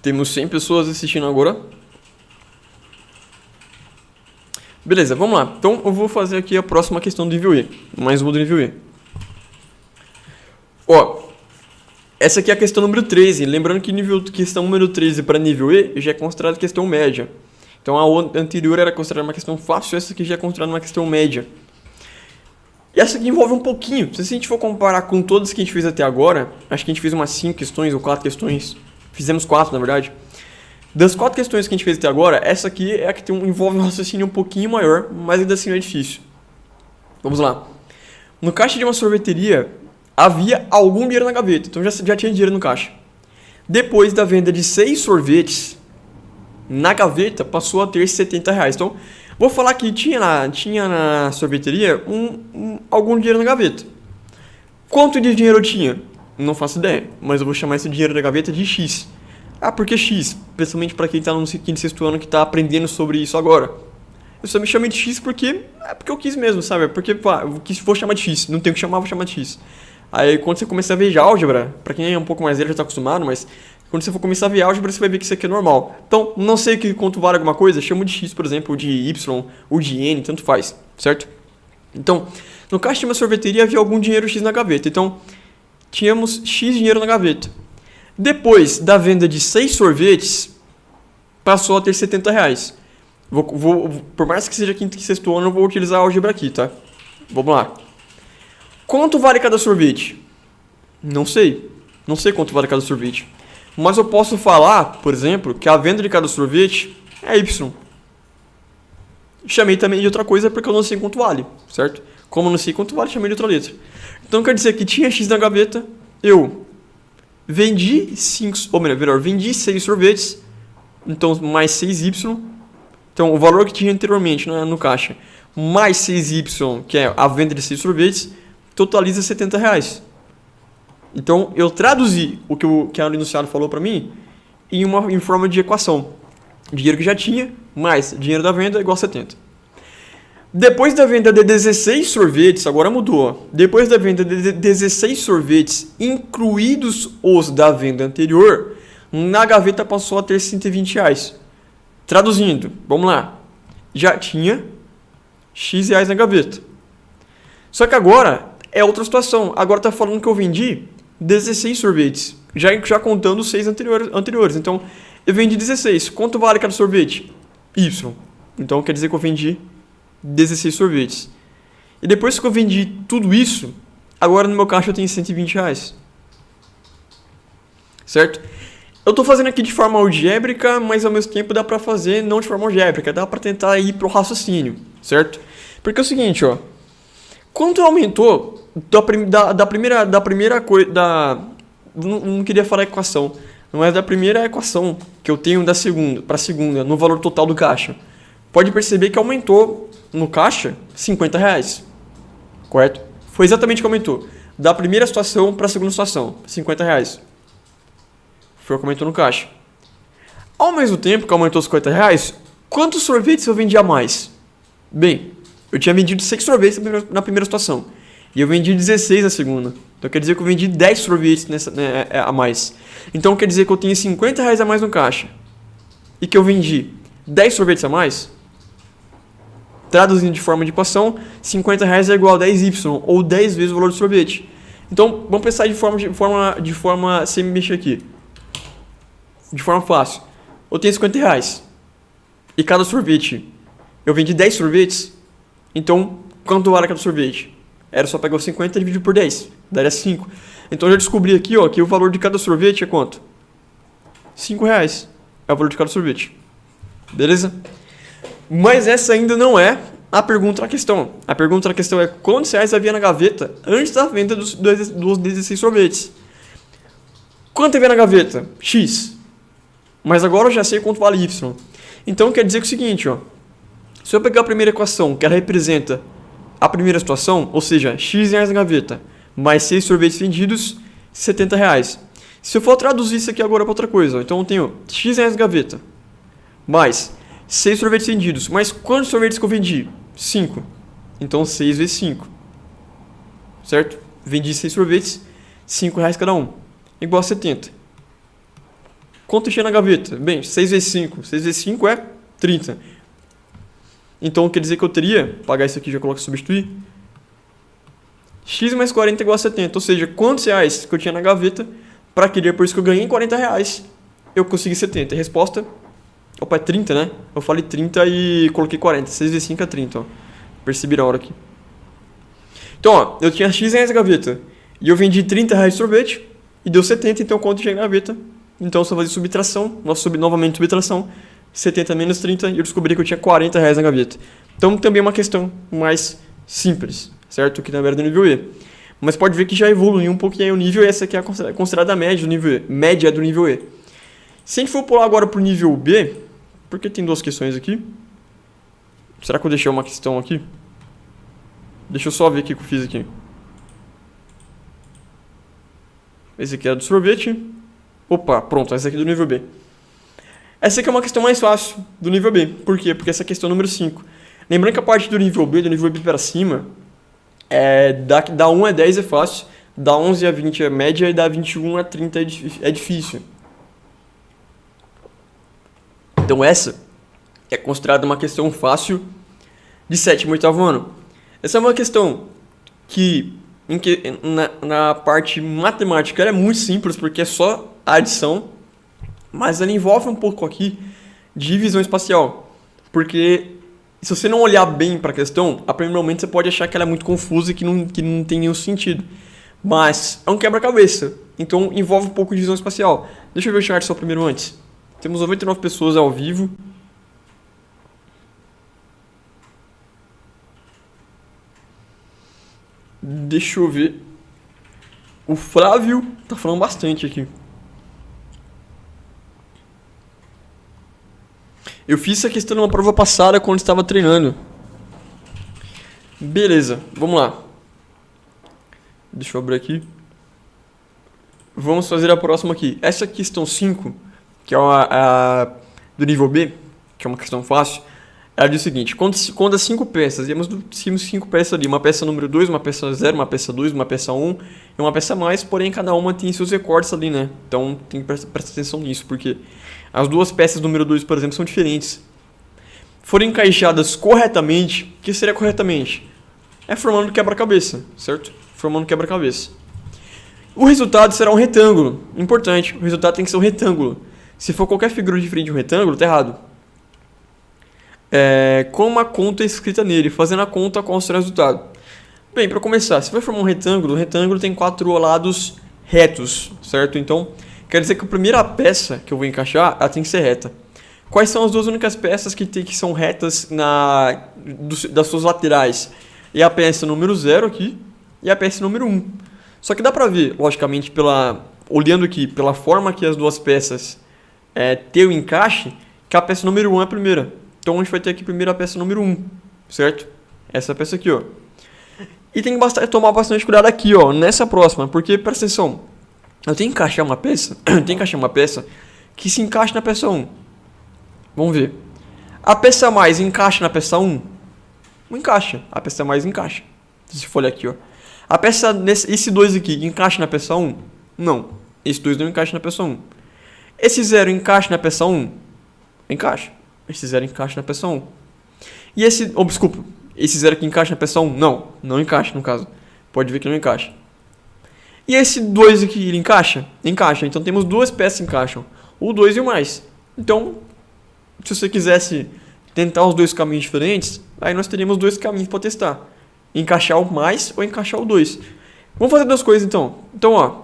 Temos 100 pessoas assistindo agora. Beleza, vamos lá. Então eu vou fazer aqui a próxima questão do nível E. Mais uma do nível E. Ó, essa aqui é a questão número 13. Lembrando que questão número 13 para nível E já é considerada questão média. Então a anterior era considerada uma questão fácil, essa aqui já é considerada uma questão média. E essa aqui envolve um pouquinho. Se a gente for comparar com todas que a gente fez até agora, acho que a gente fez umas 5 questões ou 4 questões. Fizemos 4, na verdade. Das 4 questões que a gente fez até agora, essa aqui é a que envolve um raciocínio um pouquinho maior, mas ainda assim é difícil. Vamos lá. No caixa de uma sorveteria, havia algum dinheiro na gaveta, então já tinha dinheiro no caixa. Depois da venda de 6 sorvetes, na gaveta passou a ter R$70. Então, vou falar que tinha na sorveteria algum dinheiro na gaveta. Quanto de dinheiro eu tinha? Não faço ideia, mas eu vou chamar esse dinheiro da gaveta de X. Ah, por que X? Principalmente para quem está no quinto e sexto ano que está aprendendo sobre isso agora. Eu só me chamei de X porque eu quis mesmo, sabe? Porque eu vou chamar de X, não tenho que chamar, vou chamar de X. Aí quando você começar a ver álgebra, para quem é um pouco mais velho já está acostumado, mas quando você for começar a ver álgebra, você vai ver que isso aqui é normal. Então, não sei quanto vale alguma coisa, chamo de X, por exemplo, ou de Y, ou de N, tanto faz, certo? Então, no caixa de uma sorveteria havia algum dinheiro X na gaveta. Então, tínhamos X dinheiro na gaveta. Depois da venda de 6 sorvetes, passou a ter R$70. Por mais que seja quinto e sexto ano, eu vou utilizar a álgebra aqui, tá? Vamos lá. Quanto vale cada sorvete? Não sei. Não sei quanto vale cada sorvete. Mas eu posso falar, por exemplo, que a venda de cada sorvete é Y. Chamei também de outra coisa porque eu não sei quanto vale, certo? Como eu não sei quanto vale, chamei de outra letra. Então quer dizer que tinha X na gaveta, eu vendi vendi 6 sorvetes, então mais 6Y. Então o valor que tinha anteriormente no caixa, mais 6Y, que é a venda de 6 sorvetes, totaliza R$70. Então eu traduzi o que a enunciado falou para mim em forma de equação. Dinheiro que já tinha, mais dinheiro da venda igual a 70. Depois da venda de 16 sorvetes, agora mudou. Depois da venda de 16 sorvetes, incluídos os da venda anterior, na gaveta passou a ter R$120. Traduzindo, vamos lá. Já tinha X reais na gaveta. Só que agora é outra situação. Agora está falando que eu vendi 16 sorvetes, já contando os 6 anteriores. Então, eu vendi 16. Quanto vale cada sorvete? Y. Então, quer dizer que eu vendi 16 sorvetes. E depois que eu vendi tudo isso, agora no meu caixa eu tenho R$120. Certo? Eu estou fazendo aqui de forma algébrica, mas ao mesmo tempo dá para fazer não de forma algébrica. Dá para tentar ir pro raciocínio, certo? Porque é o seguinte, ó. Quanto aumentou da primeira coisa, não queria falar equação, mas da primeira equação que eu tenho da segunda para a segunda, no valor total do caixa, pode perceber que aumentou no caixa R$50, correto? Foi exatamente o que aumentou, da primeira situação para a segunda situação, R$50. Foi o que aumentou no caixa. Ao mesmo tempo que aumentou os R$50, quantos sorvetes eu vendi a mais? Bem, eu tinha vendido 6 sorvetes na primeira situação. E eu vendi 16 na segunda. Então quer dizer que eu vendi 10 sorvetes a mais. Então quer dizer que eu tenho R$50 a mais no caixa. E que eu vendi 10 sorvetes a mais. Traduzindo de forma de equação, R$50 é igual a 10Y, ou 10 vezes o valor do sorvete. Então vamos pensar de forma sem me mexer aqui. De forma fácil. Eu tenho R$50. E cada sorvete, eu vendi 10 sorvetes. Então, quanto vale cada sorvete? Era só pegar os 50 e dividir por 10. Daria 5. Então, eu já descobri aqui, ó, que o valor de cada sorvete é quanto? R$5. É o valor de cada sorvete. Beleza? Mas essa ainda não é a pergunta da questão. A pergunta da questão é quantos reais havia na gaveta antes da venda dos 16 sorvetes. Quanto havia na gaveta? X. Mas agora eu já sei quanto vale Y. Então, quer dizer que é o seguinte, ó. Se eu pegar a primeira equação, que ela representa a primeira situação, ou seja, X reais na gaveta, mais 6 sorvetes vendidos, R$70. Se eu for traduzir isso aqui agora para outra coisa, então eu tenho X reais na gaveta, mais 6 sorvetes vendidos, mas quantos sorvetes que eu vendi? 5. Então 6 vezes 5. Certo? Vendi 6 sorvetes, R$5 cada um, igual a 70. Quanto tinha na gaveta? Bem, 6 vezes 5. 6 vezes 5 é 30. Então, quer dizer que eu teria, pagar isso aqui, já coloco substituir, X mais 40 igual a 70. Ou seja, quantos reais que eu tinha na gaveta para que depois que eu ganhei R$40, eu consegui 70. A resposta, opa, é 30, né? Eu falei 30 e coloquei 40. 6 vezes 5 é 30, ó. Perceberam a hora aqui. Então, ó, eu tinha X reais na gaveta. E eu vendi 30 reais de sorvete. E deu 70, então quanto tinha na gaveta? Então, se eu fazer subtração, novamente subtração, 70 menos 30, e eu descobri que eu tinha 40 reais na gaveta. Então, também é uma questão mais simples, certo? Que na verdade é do nível E. Mas pode ver que já evoluiu um pouquinho o nível E. Essa aqui é considerada a média do nível E. Média do nível E. Se a gente for pular agora para o nível B, porque tem duas questões aqui. Será que eu deixei uma questão aqui? Deixa eu só ver o que eu fiz aqui. Esse aqui é do sorvete. Opa, pronto, essa aqui é do nível B. Essa aqui é uma questão mais fácil do nível B. Por quê? Porque essa é a questão número 5. Lembrando que a parte do nível B para cima, da 1 a 10 é fácil, da 11 a 20 é média e da 21 a 30 é difícil. Então essa é considerada uma questão fácil de 7º e 8º ano. Essa é uma questão que na parte matemática ela é muito simples, porque é só a adição, mas ela envolve um pouco aqui de divisão espacial, porque se você não olhar bem para a questão, a primeiro momento você pode achar que ela é muito confusa e que não tem nenhum sentido, mas é um quebra-cabeça, então envolve um pouco de divisão espacial. Deixa eu ver o chat só primeiro antes. Temos 99 pessoas ao vivo. Deixa eu ver. O Flávio tá falando bastante aqui. Eu fiz essa questão numa prova passada quando estava treinando. Beleza, vamos lá. Deixa eu abrir aqui. Vamos fazer a próxima aqui. Essa questão 5, que é do nível B, que é uma questão fácil, ela diz o seguinte: quando as 5 peças, temos 5 peças ali, uma peça número 2, uma peça 0, uma peça 2, uma peça 1 e uma peça mais, porém cada uma tem seus recortes ali, né? Então tem que prestar atenção nisso, porque as duas peças número 2, por exemplo, são diferentes. Forem encaixadas corretamente, o que seria corretamente? É formando quebra-cabeça, certo? Formando quebra-cabeça. O resultado será um retângulo. Importante, o resultado tem que ser um retângulo. Se for qualquer figura diferente de um retângulo, tá errado. Com uma conta escrita nele, fazendo a conta, qual será o resultado? Bem, para começar, se vai formar um retângulo, o retângulo tem 4 lados retos, certo? Então, quer dizer que a primeira peça que eu vou encaixar, ela tem que ser reta. Quais são as duas únicas peças que são retas das suas laterais? É a peça número 0 aqui e a peça número 1. Só que dá para ver, logicamente, olhando aqui, pela forma que as duas peças têm o encaixe, que a peça número 1 é a primeira. Então a gente vai ter aqui primeiro a peça número 1, certo? Essa peça aqui, ó. E tem que tomar bastante cuidado aqui, ó, nessa próxima, porque, presta atenção, eu tenho que encaixar uma peça, que se encaixe na peça 1. Vamos ver. A peça mais encaixa na peça 1? Não encaixa. A peça mais encaixa. Se for olhar aqui, ó. A peça, esse 2 aqui, encaixa na peça 1? Não. Esse 2 não encaixa na peça 1. Esse 0 encaixa na peça 1? Encaixa. Esse 0 encaixa na peça 1. E esse... desculpa. Esse 0 aqui encaixa na peça 1? Não. Não encaixa, no caso. Pode ver que não encaixa. E esse 2 aqui, ele encaixa? Encaixa. Então temos duas peças que encaixam. O 2 e o mais. Então, se você quisesse tentar os dois caminhos diferentes, aí nós teríamos dois caminhos para testar. Encaixar o mais ou encaixar o 2. Vamos fazer duas coisas então. Então, ó.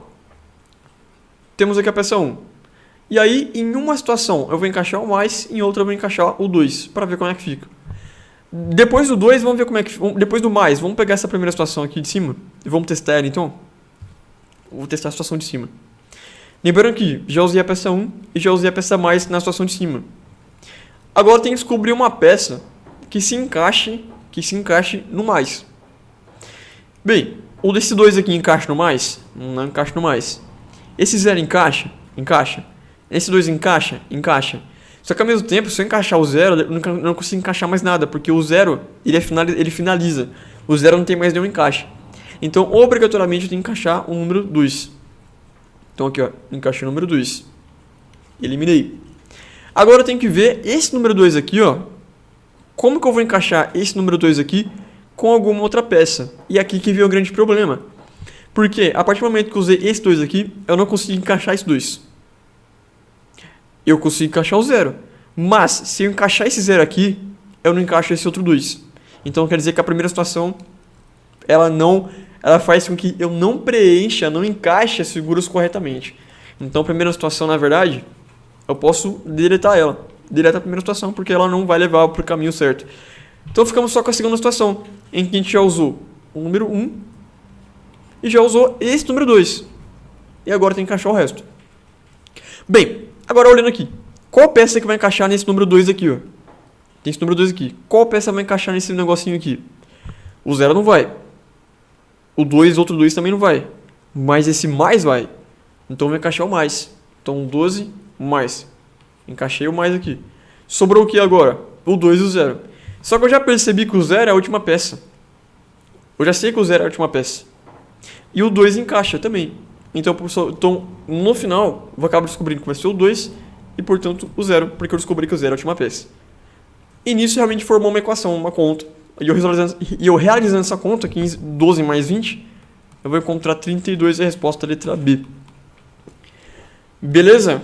Temos aqui a peça 1. E aí, em uma situação, eu vou encaixar o mais, em outra eu vou encaixar o 2, para ver como é que fica. Depois do 2, vamos ver como é que... Depois do mais, vamos pegar essa primeira situação aqui de cima e vamos testar ela, então. Vou testar a situação de cima. Lembrando que já usei a peça 1 e já usei a peça mais na situação de cima. Agora tem que descobrir uma peça que se encaixe no mais. Bem, o desse 2 aqui encaixa no mais? Não encaixa no mais. Esse 0 encaixa? Encaixa. Esse 2 encaixa? Encaixa. Só que ao mesmo tempo, se eu encaixar o 0, eu não consigo encaixar mais nada, porque o 0 ele finaliza. O 0 não tem mais nenhum encaixe. Então, obrigatoriamente, eu tenho que encaixar o número 2. Então aqui, ó, encaixei o número 2. Eliminei. Agora eu tenho que ver esse número 2 aqui, ó. Como que eu vou encaixar esse número 2 aqui com alguma outra peça? E aqui que vem o grande problema. Porque a partir do momento que eu usei esse 2 aqui, eu não consigo encaixar esse 2. Eu consigo encaixar o 0. Mas, se eu encaixar esse 0 aqui, eu não encaixo esse outro 2. Então, quer dizer que a primeira situação ela faz com que eu não preencha, não encaixe as figuras corretamente. Então, a primeira situação, na verdade, eu posso deletar ela. Deletar a primeira situação, porque ela não vai levar para o caminho certo. Então, ficamos só com a segunda situação, em que a gente já usou o número 1 e já usou esse número 2. E agora tem que encaixar o resto. Bem, agora olhando aqui. Qual peça que vai encaixar nesse número 2 aqui, ó? Tem esse número 2 aqui. Qual peça vai encaixar nesse negocinho aqui? O 0 não vai. O 2, outro 2 também não vai. Mas esse mais vai. Então vai encaixar o mais. Então 12 mais. Encaixei o mais aqui. Sobrou o que agora? O 2 e o 0. Só que eu já percebi que o 0 é a última peça. Eu já sei que o 0 é a última peça. E o 2 encaixa também. Então no final, eu vou acabar descobrindo que vai ser o 2 e, portanto, o 0, porque eu descobri que o 0 é a última peça. E nisso realmente formou uma equação, uma conta. E eu realizando essa conta, 12 mais 20, eu vou encontrar 32 e a resposta é a letra B. Beleza?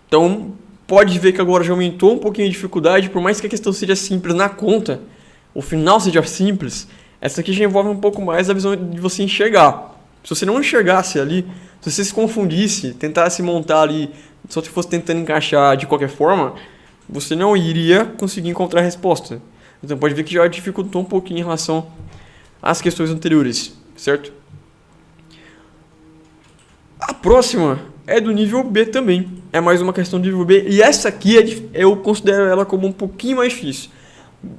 Então, pode ver que agora já aumentou um pouquinho a dificuldade, por mais que a questão seja simples na conta, o final seja simples, essa aqui já envolve um pouco mais a visão de você enxergar. Se você não enxergasse ali, se você se confundisse, tentasse montar ali, só se fosse tentando encaixar de qualquer forma, você não iria conseguir encontrar a resposta. Então pode ver que já dificultou um pouquinho em relação às questões anteriores, certo? A próxima é do nível B também. É mais uma questão do nível B. E essa aqui eu considero ela como um pouquinho mais difícil.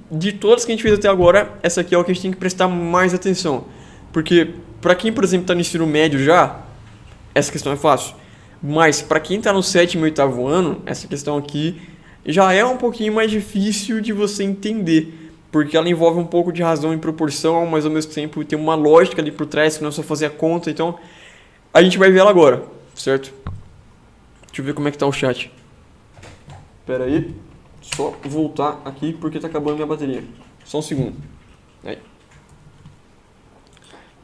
De todas que a gente fez até agora, essa aqui é o que a gente tem que prestar mais atenção. Porque para quem, por exemplo, está no ensino médio já, essa questão é fácil. Mas para quem está no 7º e 8º ano, essa questão aqui já é um pouquinho mais difícil de você entender. Porque ela envolve um pouco de razão e proporção, mas ao mesmo tempo tem uma lógica ali por trás, que não é só fazer a conta. Então, a gente vai ver ela agora, certo? Deixa eu ver como é que tá o chat. Espera aí. Só voltar aqui porque tá acabando minha bateria. Só um segundo. Aí.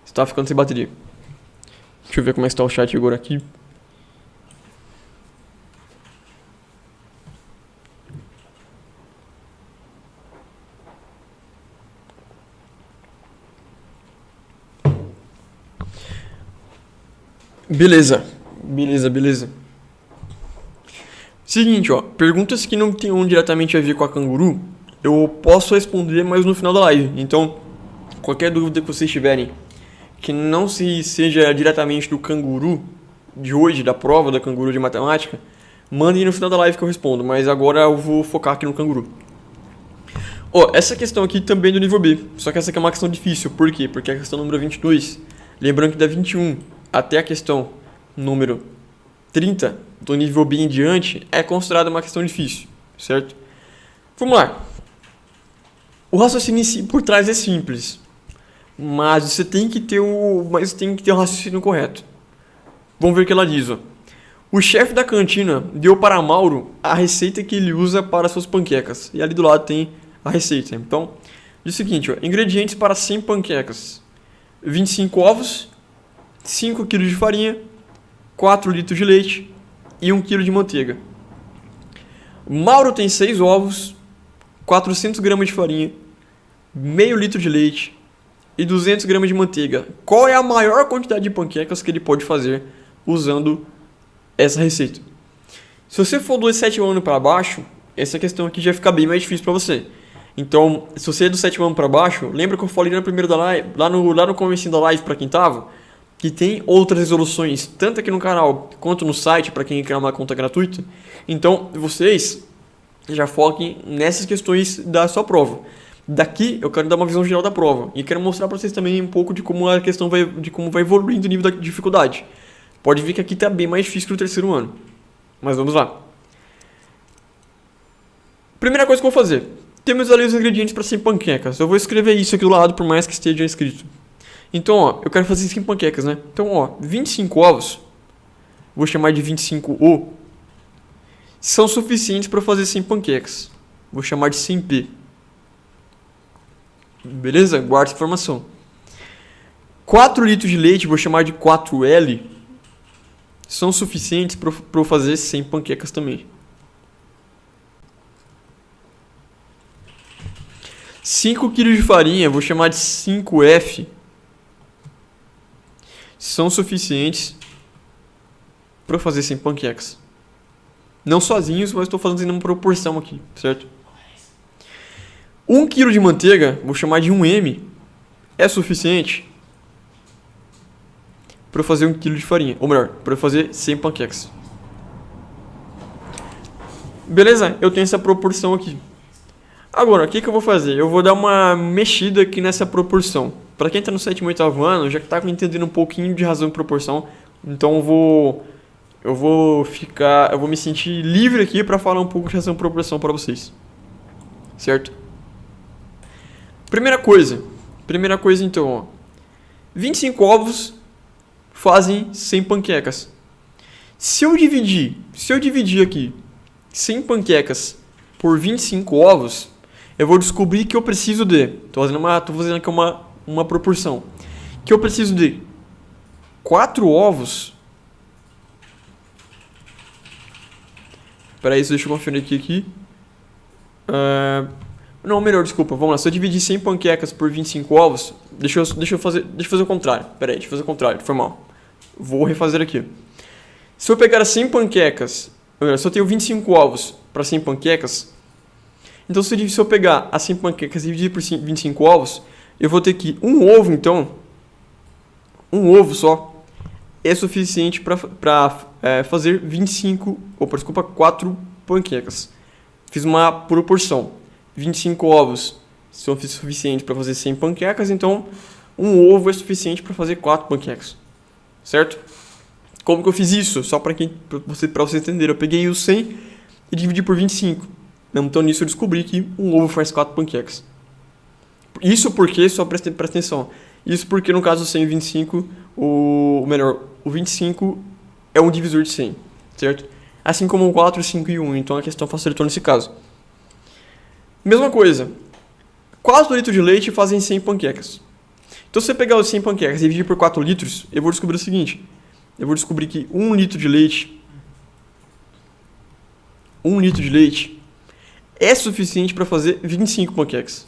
Está ficando sem bateria. Deixa eu ver como é que está o chat agora aqui. Beleza. Seguinte, ó. Perguntas que não tenham diretamente a ver com a canguru, eu posso responder mais no final da live. Então, qualquer dúvida que vocês tiverem que não seja diretamente do canguru de hoje, da prova da canguru de matemática, mandem no final da live que eu respondo. Mas agora eu vou focar aqui no canguru. Ó, essa questão aqui também é do nível B. Só que essa aqui é uma questão difícil. Por quê? Porque a questão número 22, lembrando que da 21 até a questão número 30, do nível B em diante, é considerada uma questão difícil, certo? Vamos lá. O raciocínio por trás é simples, mas você tem que ter o raciocínio correto. Vamos ver o que ela diz, ó. O chefe da cantina deu para Mauro a receita que ele usa para suas panquecas. E ali do lado tem a receita. Então, diz o seguinte, ó, ingredientes para 100 panquecas. 25 ovos, 5 kg de farinha, 4 litros de leite e 1 kg de manteiga. Mauro tem 6 ovos, 400 gramas de farinha, meio litro de leite e 200 gramas de manteiga. Qual é a maior quantidade de panquecas que ele pode fazer usando essa receita? Se você for do 7º ano para baixo, essa questão aqui já fica bem mais difícil para você. Então, se você é do 7º ano para baixo, lembra que eu falei na primeira da live, lá no comecinho da live para quem tava, que tem outras resoluções, tanto aqui no canal quanto no site, para quem quer uma conta gratuita. Então, vocês já foquem nessas questões da sua prova. Daqui, eu quero dar uma visão geral da prova. E quero mostrar para vocês também um pouco de como a questão vai evoluindo o nível da dificuldade. Pode ver que aqui está bem mais difícil que no 3º ano. Mas vamos lá. Primeira coisa que eu vou fazer. Temos ali os ingredientes para 100 panquecas. Eu vou escrever isso aqui do lado, por mais que esteja escrito. Então, ó, eu quero fazer 100 panquecas, né? Então, ó, 25 ovos, vou chamar de 25O, são suficientes para fazer 100 panquecas. Vou chamar de 100P. Beleza? Guarda essa informação. 4 litros de leite, vou chamar de 4L, são suficientes para eu fazer 100 panquecas também. 5 kg de farinha, vou chamar de 5F, são suficientes para fazer 100 panquecas. Não sozinhos, mas estou fazendo uma proporção aqui, certo? 1 kg de manteiga, vou chamar de 1M, é suficiente para fazer 1 kg de farinha. Ou melhor, para fazer 100 panquecas. Beleza? Eu tenho essa proporção aqui. Agora, o que eu vou fazer? Eu vou dar uma mexida aqui nessa proporção. Para quem está no 7º e 8º ano, já está entendendo um pouquinho de razão e proporção. Então eu vou me sentir livre aqui para falar um pouco de razão e proporção para vocês. Certo? Primeira coisa então, ó. 25 ovos fazem 100 panquecas. Se eu dividir aqui 100 panquecas por 25 ovos, eu vou descobrir que eu preciso de... Tô fazendo aqui uma proporção. Que eu preciso de 4 ovos. Para isso, deixa eu conferir aqui. Não, melhor, desculpa. Vamos lá. Se eu dividir 100 panquecas por 25 ovos... Deixa eu fazer o contrário. Deixa eu fazer o contrário. Foi mal. Vou refazer aqui. Se eu pegar 100 panquecas... Se eu tenho 25 ovos para 100 panquecas... Então, se eu pegar as 100 panquecas e dividir por 25 ovos... Eu vou ter que... Um ovo, então... Um ovo só... É suficiente para fazer 4 panquecas. Fiz uma proporção. 25 ovos são suficientes para fazer 100 panquecas, então um ovo é suficiente para fazer 4 panquecas. Certo? Como que eu fiz isso? Só para você entender. Eu peguei o 100 e dividi por 25. Então nisso eu descobri que um ovo faz 4 panquecas. Isso porque, só presta atenção, isso porque no caso 100 e 25, o 25 é um divisor de 100, certo? Assim como o 4, 5 e 1, então a questão facilitou nesse caso. Mesma coisa, 4 litros de leite fazem 100 panquecas. Então se você pegar os 100 panquecas e dividir por 4 litros, eu vou descobrir o seguinte. Eu vou descobrir que 1 litro de leite é suficiente para fazer 25 panquecas.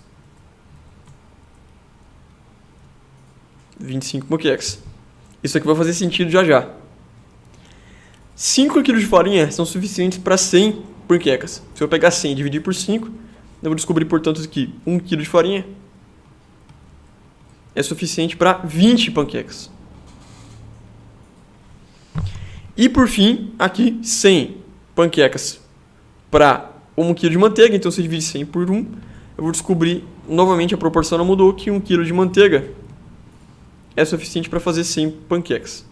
25 panquecas. Isso aqui vai fazer sentido já. 5 kg de farinha são suficientes para 100 panquecas. Se eu pegar 100 e dividir por 5, eu vou descobrir, portanto, que 1 kg de farinha é suficiente para 20 panquecas. E por fim, aqui 100 panquecas para 1 kg de manteiga. Então, se eu dividir 100 por 1, eu vou descobrir, novamente a proporção não mudou, que 1 kg de manteiga é suficiente para fazer 100 panquecas.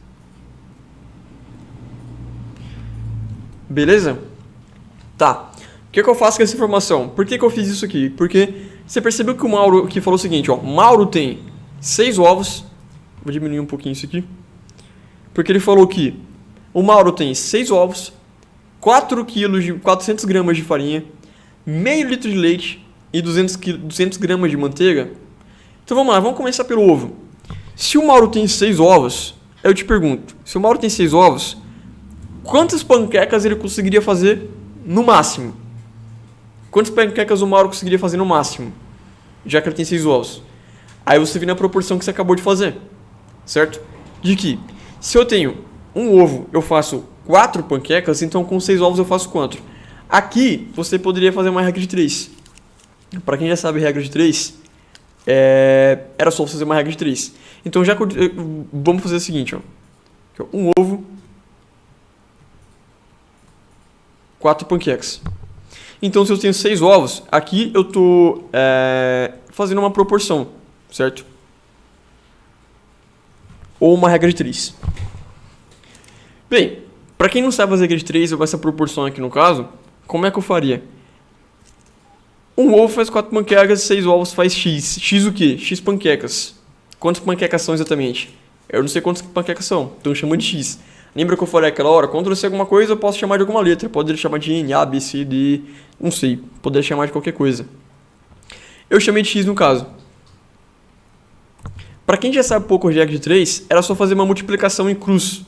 Beleza? Tá. O que eu faço com essa informação? Por que eu fiz isso aqui? Porque você percebeu que o Mauro aqui falou o seguinte, ó. Mauro tem 6 ovos. Vou diminuir um pouquinho isso aqui. Porque ele falou que o Mauro tem 6 ovos, 400 gramas de farinha, meio litro de leite e 200 gramas de manteiga. Então vamos lá, vamos começar pelo ovo. Se o Mauro tem 6 ovos, eu te pergunto, se o Mauro tem 6 ovos, quantas panquecas ele conseguiria fazer no máximo? Quantas panquecas o Mauro conseguiria fazer no máximo? Já que ele tem 6 ovos. Aí você vê na proporção que você acabou de fazer. Certo? De que, se eu tenho um ovo, eu faço 4 panquecas, então com 6 ovos eu faço quanto? Aqui, você poderia fazer uma regra de 3. Para quem já sabe a regra de 3, era só fazer uma regra de 3. Então, vamos fazer o seguinte, ó. Um ovo, 4 panquecas. Então, se eu tenho 6 ovos, aqui eu estou fazendo uma proporção, certo? Ou uma regra de 3. Bem, para quem não sabe fazer regra de 3, ou essa proporção aqui no caso, como é que eu faria? Um ovo faz 4 panquecas, 6 ovos faz X. X o quê? X panquecas. Quantas panquecas são exatamente? Eu não sei quantas panquecas são, então eu chamo de X. Lembra que eu falei aquela hora? Quando eu sei alguma coisa, eu posso chamar de alguma letra. Poderia chamar de N, A, B, C, D, não sei. Poderia chamar de qualquer coisa. Eu chamei de X no caso. Para quem já sabe um pouco de regra de 3, era só fazer uma multiplicação em cruz.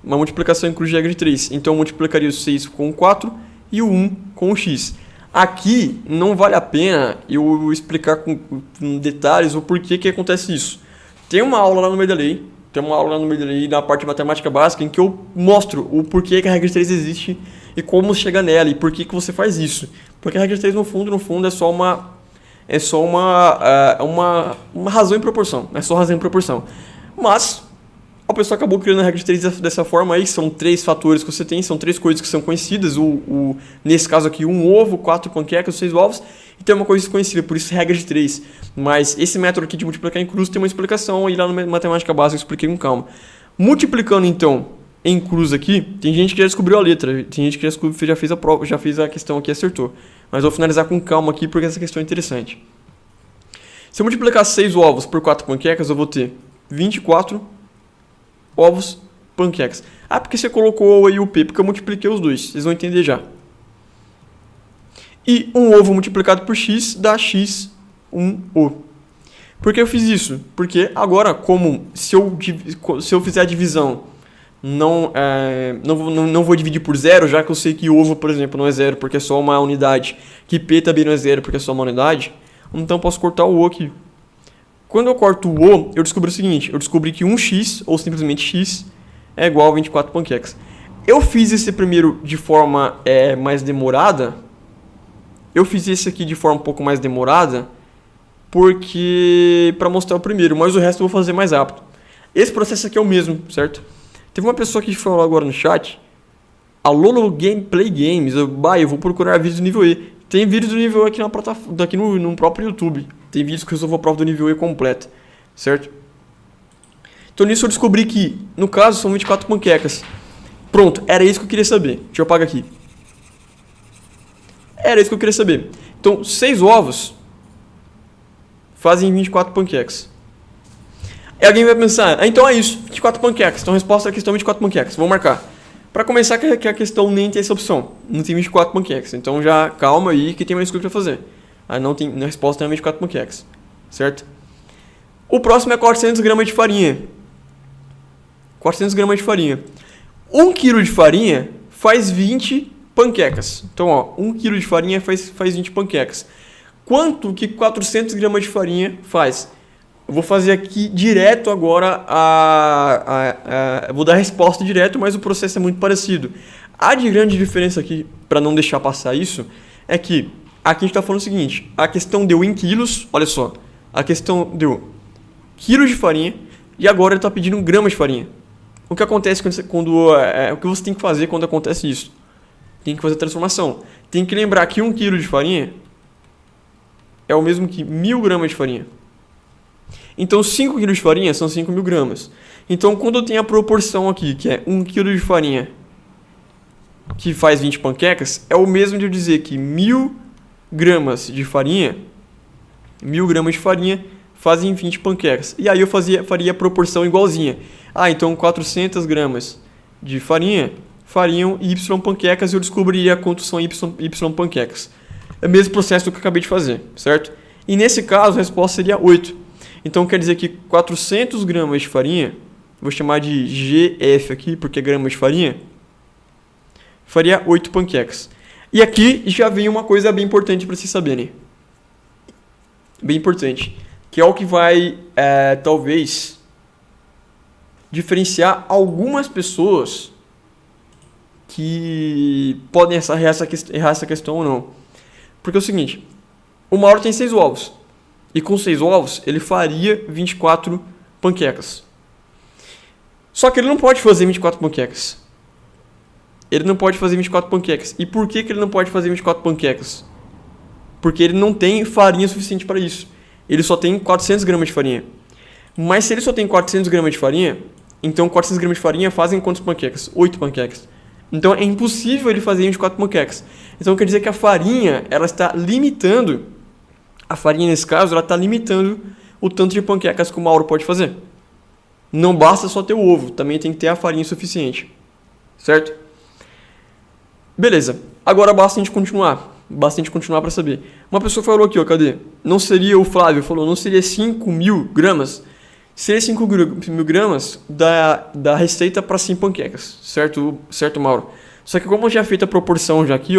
Uma multiplicação em cruz de regra de 3. Então eu multiplicaria o 6 com o 4 e o 1 com o X. Aqui não vale a pena eu explicar com detalhes o porquê que acontece isso. Tem uma aula lá no meio da lei tem uma aula no meio aí, na parte de matemática básica, em que eu mostro o porquê que a regra de 3 existe e como chega nela e por que você faz isso. Porque a regra de 3, no fundo, é só uma razão em proporção. É só razão em proporção. Mas a pessoa acabou criando a regra de 3 dessa forma aí, são 3 fatores que você tem, são 3 coisas que são conhecidas, nesse caso aqui, 1 ovo, 4 panquecas, 6 ovos, e tem uma coisa desconhecida, por isso regra de 3. Mas esse método aqui de multiplicar em cruz tem uma explicação, e lá na matemática básica eu expliquei com calma. Multiplicando então em cruz aqui, tem gente que já descobriu a letra, tem gente que já fez a prova, já fez a questão aqui e acertou. Mas eu vou finalizar com calma aqui, porque essa questão é interessante. Se eu multiplicar 6 ovos por 4 panquecas, eu vou ter 24 ovos, panquecas. Ah, porque você colocou o I e o P? Porque eu multipliquei os dois. Vocês vão entender já. E um ovo multiplicado por x dá x, 1O. Por que eu fiz isso? Porque agora, como se eu fizer a divisão, não vou dividir por zero, já que eu sei que ovo, por exemplo, não é zero, porque é só uma unidade. Que P também não é zero, porque é só uma unidade. Então eu posso cortar o O aqui. Quando eu corto o O, eu descobri o seguinte. Eu descobri que 1x, ou simplesmente x, é igual a 24 panquecas. Eu fiz esse primeiro de forma mais demorada. Eu fiz esse aqui de forma um pouco mais demorada, porque para mostrar o primeiro, mas o resto eu vou fazer mais rápido. Esse processo aqui é o mesmo, certo? Teve uma pessoa que falou agora no chat. Alô no Gameplay Games. Eu vou procurar vídeos do nível E. Tem vídeos do nível E aqui na plataforma, aqui no próprio YouTube. Tem vídeos que resolvem a prova do nível E completa, certo? Então nisso eu descobri que, no caso, são 24 panquecas. Pronto, era isso que eu queria saber. Deixa eu apagar aqui. Era isso que eu queria saber. Então, 6 ovos fazem 24 panquecas. E alguém vai pensar, então é isso, 24 panquecas. Então a resposta à questão é 24 panquecas. Vou marcar. Para começar, que a questão nem tem essa opção. Não tem 24 panquecas. Então já calma aí que tem mais coisa para fazer. Na resposta tem 24 panquecas. Certo? O próximo é 400 gramas de farinha. 400 gramas de farinha. 1 kg de farinha faz 20 panquecas. Então, ó, 1 kg de farinha faz 20 panquecas. Quanto que 400 gramas de farinha faz? Eu vou fazer aqui direto agora eu vou dar a resposta direto, mas o processo é muito parecido. A de grande diferença aqui, para não deixar passar isso, é que aqui a gente está falando o seguinte, a questão deu em quilos, olha só, a questão deu quilos de farinha e agora ele está pedindo gramas de farinha. O que acontece o que você tem que fazer quando acontece isso? Tem que fazer a transformação. Tem que lembrar que 1 kg de farinha é o mesmo que 1000 gramas de farinha. Então 5 kg de farinha são 5.000 gramas. Então quando eu tenho a proporção aqui, que é 1 kg de farinha que faz 20 panquecas, é o mesmo de eu dizer que 1000 gramas de farinha fazem 20 panquecas. E aí eu faria a proporção igualzinha. Então 400 gramas de farinha fariam Y panquecas e eu descobriria quanto são Y panquecas. É o mesmo processo que eu acabei de fazer, certo? E nesse caso a resposta seria 8. Então quer dizer que 400 gramas de farinha, vou chamar de GF aqui, porque é gramas de farinha, faria 8 panquecas. E aqui já vem uma coisa bem importante para vocês saberem. Bem importante. Que é o que vai, talvez, diferenciar algumas pessoas que podem errar essa questão ou não. Porque é o seguinte, o Mauro tem 6 ovos. E com 6 ovos, ele faria 24 panquecas. Só que ele não pode fazer 24 panquecas. Ele não pode fazer 24 panquecas. E por que ele não pode fazer 24 panquecas? Porque ele não tem farinha suficiente para isso. Ele só tem 400 gramas de farinha. Mas se ele só tem 400 gramas de farinha, então 400 gramas de farinha fazem quantas panquecas? 8 panquecas. Então é impossível ele fazer 24 panquecas. Então quer dizer que a farinha, ela está limitando... A farinha, nesse caso, ela está limitando o tanto de panquecas que o Mauro pode fazer. Não basta só ter o ovo, também tem que ter a farinha suficiente. Certo? Beleza. Agora basta a gente continuar. Para saber. Uma pessoa falou aqui, cadê? Não seria, o Flávio falou, não seria 5.000 gramas? Seria 5.000 gramas da receita para 100 panquecas. Certo, Mauro? Só que como eu já feito a proporção já aqui,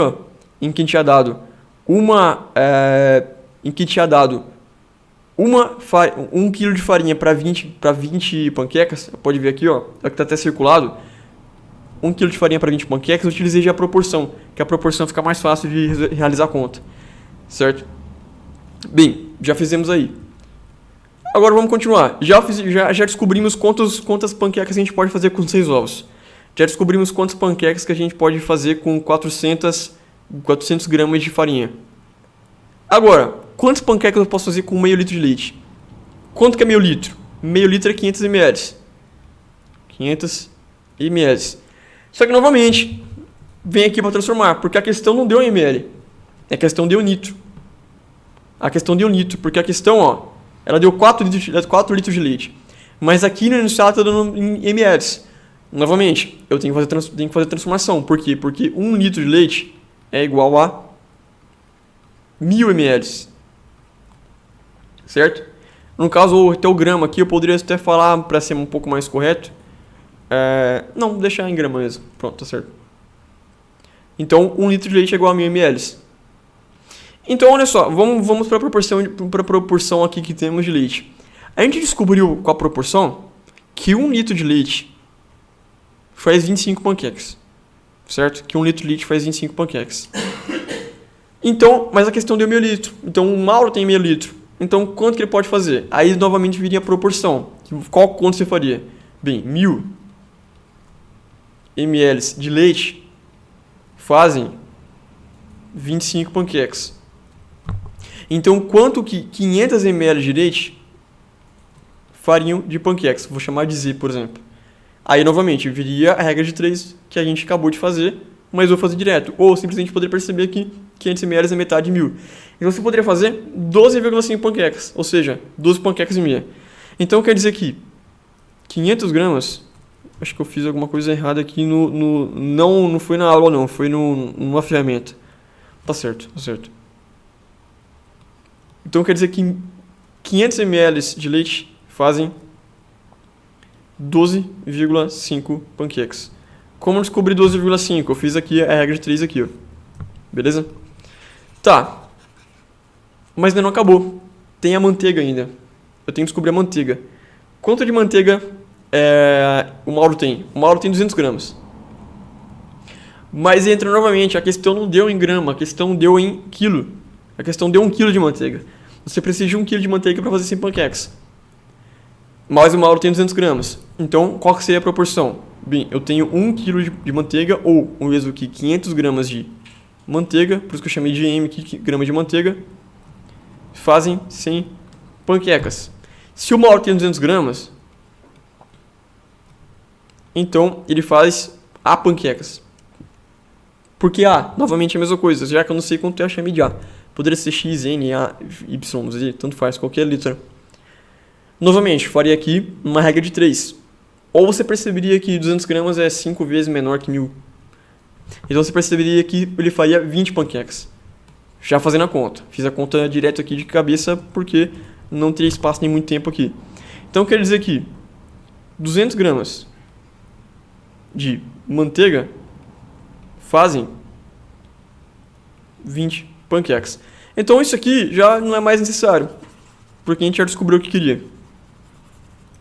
1 kg de farinha para 20 panquecas, pode ver aqui, ó, que está até circulado, 1 kg de farinha para 20 panquecas, eu utilizei já a proporção, que a proporção fica mais fácil de realizar a conta, certo? Bem, já fizemos aí. Agora vamos continuar. Já descobrimos quantas panquecas a gente pode fazer com 6 ovos. Já descobrimos quantas panquecas que a gente pode fazer com 400 gramas de farinha. Agora, quantas panquecas eu posso fazer com meio litro de leite? Quanto que é meio litro? Meio litro é 500 ml. 500 ml. Só que, novamente, vem aqui para transformar, porque a questão não deu em ml. A questão deu nitro. A questão deu nitro, porque a questão, ó, ela deu 4 litros de leite. Mas aqui no inicial está dando em ml. Novamente, eu tenho que fazer transformação. Por quê? Porque 1 litro de leite é igual a 1000 ml. Certo? No caso, até o grama aqui, eu poderia até falar para ser um pouco mais correto. Não, deixar em grama mesmo. Pronto, tá certo. Então, 1 litro de leite é igual a 1000 ml. Então, olha só, vamos para a proporção aqui que temos de leite. A gente descobriu com a proporção que 1 litro de leite faz 25 panquecas. Certo? Que 1 litro de leite faz 25 panquecas. Então, mas a questão deu meio litro. Então, o Mauro tem meio litro. Então, quanto que ele pode fazer? Aí, novamente, viria a proporção. Qual quanto você faria? Bem, 1000 ml de leite fazem 25 panquecas. Então, quanto que 500 ml de leite fariam de panquecas? Vou chamar de Z, por exemplo. Aí, novamente, viria a regra de 3 que a gente acabou de fazer, mas eu vou fazer direto. Ou, simplesmente, poderia perceber que 500 ml é metade de 1000. Então, você poderia fazer 12,5 panquecas, ou seja, 12 panquecas e meia. Então, quer dizer que 500 gramas... Acho que eu fiz alguma coisa errada aqui não foi na aula, não. Foi numa ferramenta. Tá certo, tá certo. Então, quer dizer que 500 ml de leite fazem 12,5 panquecas. Como eu descobri 12,5? Eu fiz aqui a regra de 3 aqui, ó. Beleza? Tá. Mas ainda não acabou. Tem a manteiga ainda. Eu tenho que descobrir a manteiga. Quanto de manteiga o Mauro tem? O Mauro tem 200 gramas. Mas entra novamente, a questão não deu em grama, a questão deu em quilo. A questão deu 1 kg de manteiga. Você precisa de 1 kg de manteiga para fazer 100 panquecas. Mas o Mauro tem 200 gramas. Então, qual que seria a proporção? Bem, eu tenho 1 kg de manteiga, ou o mesmo que 500 gramas de manteiga, por isso que eu chamei de M aqui, grama de manteiga, fazem 100 panquecas. Se o Mauro tem 200 gramas, então ele faz A panquecas. Porque A, novamente a mesma coisa, já que eu não sei quanto é a chame de A. Poderia ser X, N, A, Y, Z, tanto faz, qualquer letra. Novamente, faria aqui uma regra de 3. Ou você perceberia que 200 gramas é 5 vezes menor que 1000. Então você perceberia que ele faria 20 panquecas. Já fazendo a conta. Fiz a conta direto aqui de cabeça porque não teria espaço nem muito tempo aqui. Então quer dizer que 200 gramas de manteiga fazem 20 panquecas. Então isso aqui já não é mais necessário, porque a gente já descobriu o que queria.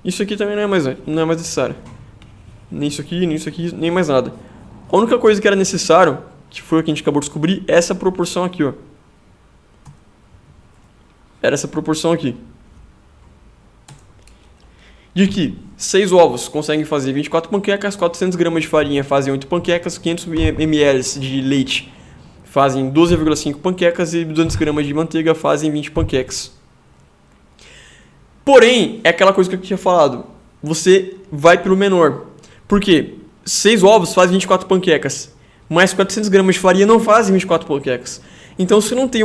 Isso aqui também não é mais necessário. Nem isso aqui, nem mais nada. A única coisa que era necessário, que foi o que a gente acabou de descobrir, é essa proporção aqui, ó. Era essa proporção aqui. De que 6 ovos conseguem fazer 24 panquecas, 400 gramas de farinha fazem 8 panquecas, 500 ml de leite fazem 12,5 panquecas e 200 gramas de manteiga fazem 20 panquecas. Porém, é aquela coisa que eu tinha falado. Você vai pelo menor. Por quê? 6 ovos fazem 24 panquecas, mas 400 gramas de farinha não fazem 24 panquecas. Então, se não tem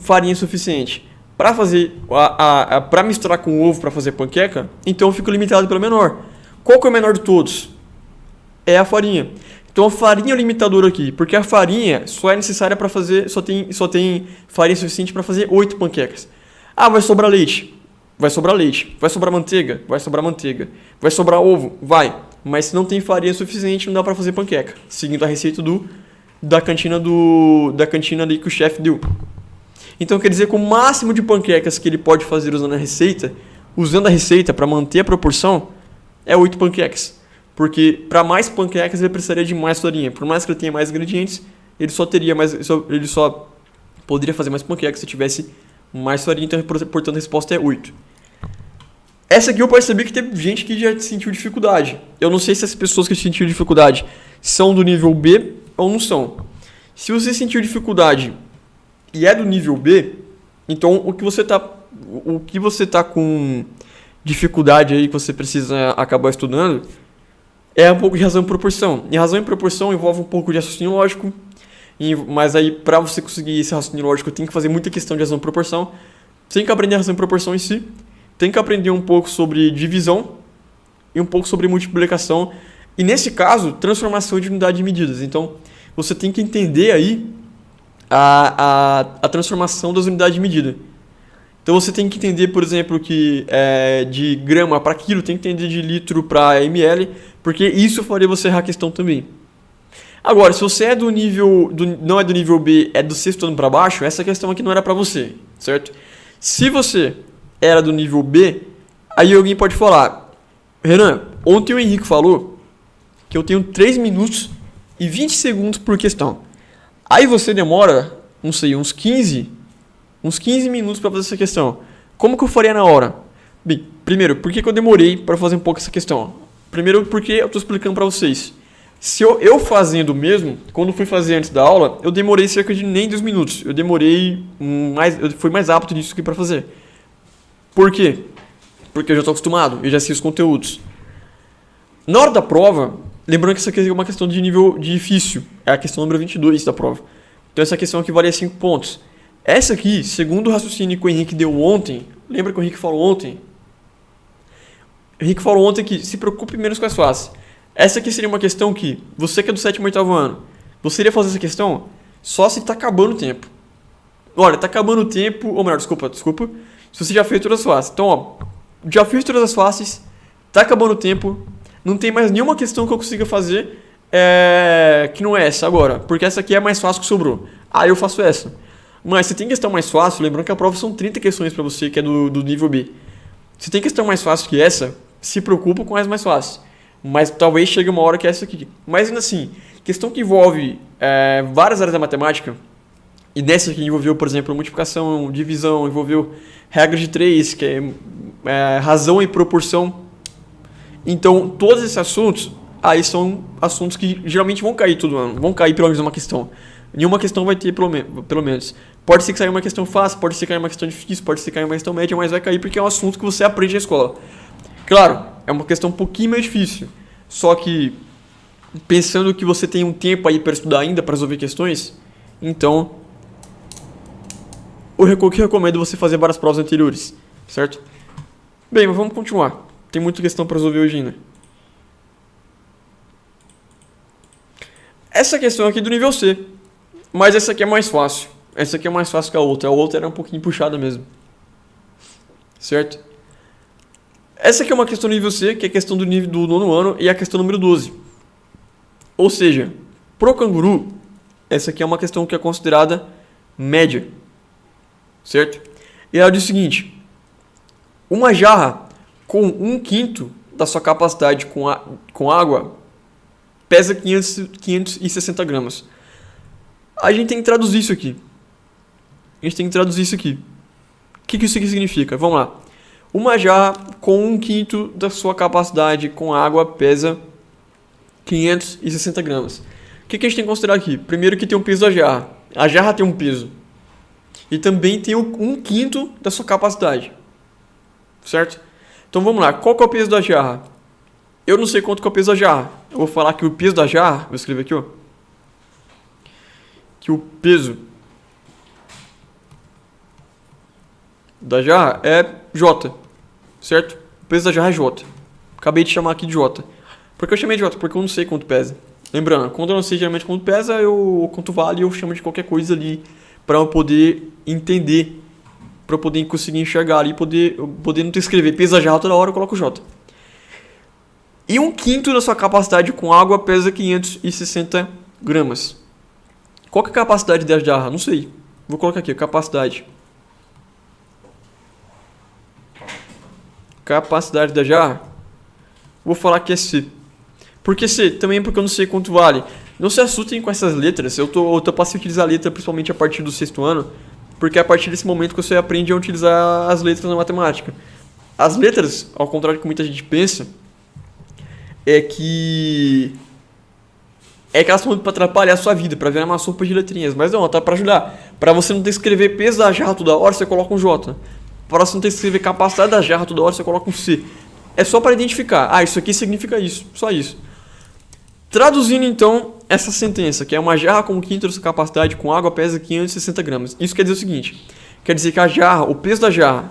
farinha suficiente para fazer para misturar com o ovo para fazer panqueca, então eu fico limitado pelo menor. Qual que é o menor de todos? É a farinha. Então a farinha é o limitador aqui, porque a farinha só é necessária para fazer, só tem farinha suficiente para fazer 8 panquecas. Ah, vai sobrar leite. Vai sobrar leite. Vai sobrar manteiga. Vai sobrar manteiga. Vai sobrar ovo. Vai. Mas se não tem farinha suficiente, não dá para fazer panqueca. Seguindo a receita da cantina ali que o chefe deu. Então quer dizer que o máximo de panquecas que ele pode fazer usando a receita para manter a proporção, é 8 panquecas. Porque para mais panquecas ele precisaria de mais farinha. Por mais que ele tenha mais ingredientes, ele só poderia fazer mais panquecas se tivesse mais farinha. Então, portanto, a resposta é 8. Essa aqui eu percebi que teve gente que já sentiu dificuldade. Eu não sei se as pessoas que sentiram dificuldade são do nível B ou não são. Se você sentiu dificuldade e é do nível B, então o que você tá com dificuldade aí que você precisa acabar estudando é um pouco de razão e proporção. E razão e proporção envolve um pouco de raciocínio lógico, mas aí para você conseguir esse raciocínio lógico tem que fazer muita questão de razão e proporção. Tem que aprender a razão e proporção em si, tem que aprender um pouco sobre divisão e um pouco sobre multiplicação. E nesse caso, transformação de unidade de medidas. Então, você tem que entender aí a transformação das unidades de medida. Então, você tem que entender, por exemplo, que de grama para quilo, tem que entender de litro para ml, porque isso faria você errar a questão também. Agora, se você é não é do nível B, é do sexto ano para baixo, essa questão aqui não era para você, certo? Se você era do nível B, aí alguém pode falar: Renan, ontem o Henrique falou que eu tenho 3 minutos e 20 segundos por questão. Aí você demora, não sei, uns 15 minutos para fazer essa questão. Como que eu faria na hora? Bem, primeiro, por que eu demorei para fazer um pouco essa questão? Primeiro, porque eu estou explicando para vocês. Se eu fazendo mesmo, quando fui fazer antes da aula, eu demorei cerca de nem 2 minutos. Eu fui mais rápido nisso que para fazer. Por quê? Porque eu já estou acostumado, eu já sei os conteúdos. Na hora da prova, lembrando que essa aqui é uma questão de nível difícil, é a questão número 22 da prova. Então essa questão aqui valia 5 pontos. Essa aqui, segundo o raciocínio que o Henrique deu ontem, lembra que o Henrique falou ontem? O Henrique falou ontem que se preocupe menos com as fáceis. Essa aqui seria uma questão que, você que é do 7º e 8º ano, você iria fazer essa questão só se está acabando o tempo. Olha, está acabando o tempo, ou melhor, desculpa, se você já fez todas as fáceis. Então, ó, já fiz todas as fáceis, está acabando o tempo, não tem mais nenhuma questão que eu consiga fazer que não é essa agora, porque essa aqui é a mais fácil que sobrou. Ah, eu faço essa. Mas se tem questão mais fácil, lembrando que a prova são 30 questões para você que é do nível B. Se tem questão mais fácil que essa, se preocupa com as mais fáceis. Mas talvez chegue uma hora que é essa aqui. Mas ainda assim, questão que envolve várias áreas da matemática, e nessa aqui envolveu, por exemplo, multiplicação, divisão, envolveu regra de 3, que é razão e proporção. Então, todos esses assuntos, aí são assuntos que geralmente vão cair todo ano, vão cair pelo menos uma questão. Nenhuma questão vai ter pelo menos. Pode ser que saia uma questão fácil, pode ser que caia uma questão difícil, pode ser que caia uma questão média, mas vai cair porque é um assunto que você aprende na escola. Claro, é uma questão um pouquinho mais difícil. Só que, pensando que você tem um tempo aí para estudar ainda, para resolver questões, então, o que eu recomendo é você fazer várias provas anteriores, certo? Bem, mas vamos continuar. Tem muita questão para resolver hoje ainda. Essa questão aqui é do nível C, mas essa aqui é mais fácil. Essa aqui é mais fácil que a outra. A outra era um pouquinho puxada mesmo. Certo? Essa aqui é uma questão do nível C, que é a questão do nível do 9º ano, e a questão número 12. Ou seja, pro canguru, essa aqui é uma questão que é considerada média. Certo? E ela diz o seguinte: uma jarra com 1/5 da sua capacidade com água pesa 560 gramas. A gente tem que traduzir isso aqui. O que isso aqui significa? Vamos lá. Uma jarra com 1/5 da sua capacidade com água pesa 560 gramas. O que a gente tem que considerar aqui? Primeiro que tem o peso da jarra. A jarra tem um peso. E também tem 1/5 da sua capacidade. Certo? Então vamos lá. Qual que é o peso da jarra? Eu não sei quanto que é o peso da jarra. Eu vou falar que o peso da jarra... Vou escrever aqui, ó. Que o peso da jarra é J, certo? O peso da jarra é J. Acabei de chamar aqui de J. Por que eu chamei de J? Porque eu não sei quanto pesa. Lembrando, quando eu não sei geralmente quanto pesa, quanto vale, eu chamo de qualquer coisa ali para eu poder entender, para eu poder conseguir enxergar ali, poder não ter que escrever peso da jarra toda hora, eu coloco J. E 1/5 da sua capacidade com água pesa 560 gramas. Qual que é a capacidade da jarra? Não sei. Vou colocar aqui, capacidade. Capacidade da jarra. Vou falar que é C. Por que C? Também porque eu não sei quanto vale. Não se assustem com essas letras. Eu tô passando a utilizar a letra principalmente a partir do 6º ano. Porque é a partir desse momento que você aprende a utilizar as letras na matemática. As letras, ao contrário do que muita gente pensa, é que elas estão para atrapalhar a sua vida, para virar uma sopa de letrinhas. Mas não, tá para ajudar. Para você não ter que escrever peso da jarra toda hora, você coloca um J. Para você não ter que escrever capacidade da jarra toda hora, você coloca um C. É só para identificar. Ah, isso aqui significa isso. Só isso. Traduzindo então essa sentença, que é uma jarra com 1/5 da sua capacidade com água pesa 560 gramas. Isso quer dizer o seguinte. Quer dizer que a jarra, o peso da jarra,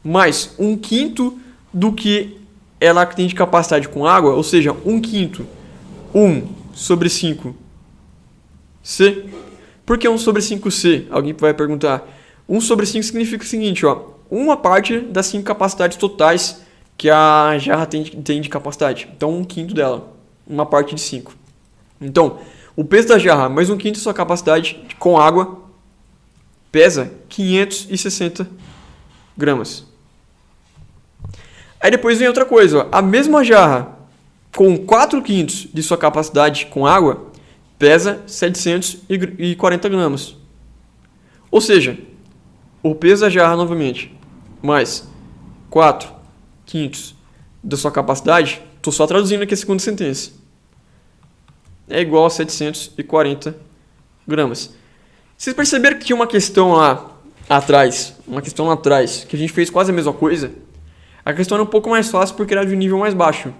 mais 1/5 do que ela tem de capacidade com água, ou seja, 1/5, 1 sobre 5 C. Por que 1 sobre 5 C? Alguém vai perguntar. 1 sobre 5 significa o seguinte, ó, uma parte das 5 capacidades totais que a jarra tem de capacidade. Então, 1/5 dela, uma parte de 5. Então, o peso da jarra mais 1/5 da sua capacidade com água pesa 560 gramas. Aí depois vem outra coisa, ó. A mesma jarra com 4/5 de sua capacidade com água pesa 740 gramas. Ou seja, o peso da jarra novamente mais 4/5 da sua capacidade, estou só traduzindo aqui a segunda sentença, é igual a 740 gramas. Vocês perceberam que tinha uma questão lá atrás, que a gente fez quase a mesma coisa? A questão era um pouco mais fácil porque era de um nível mais baixo.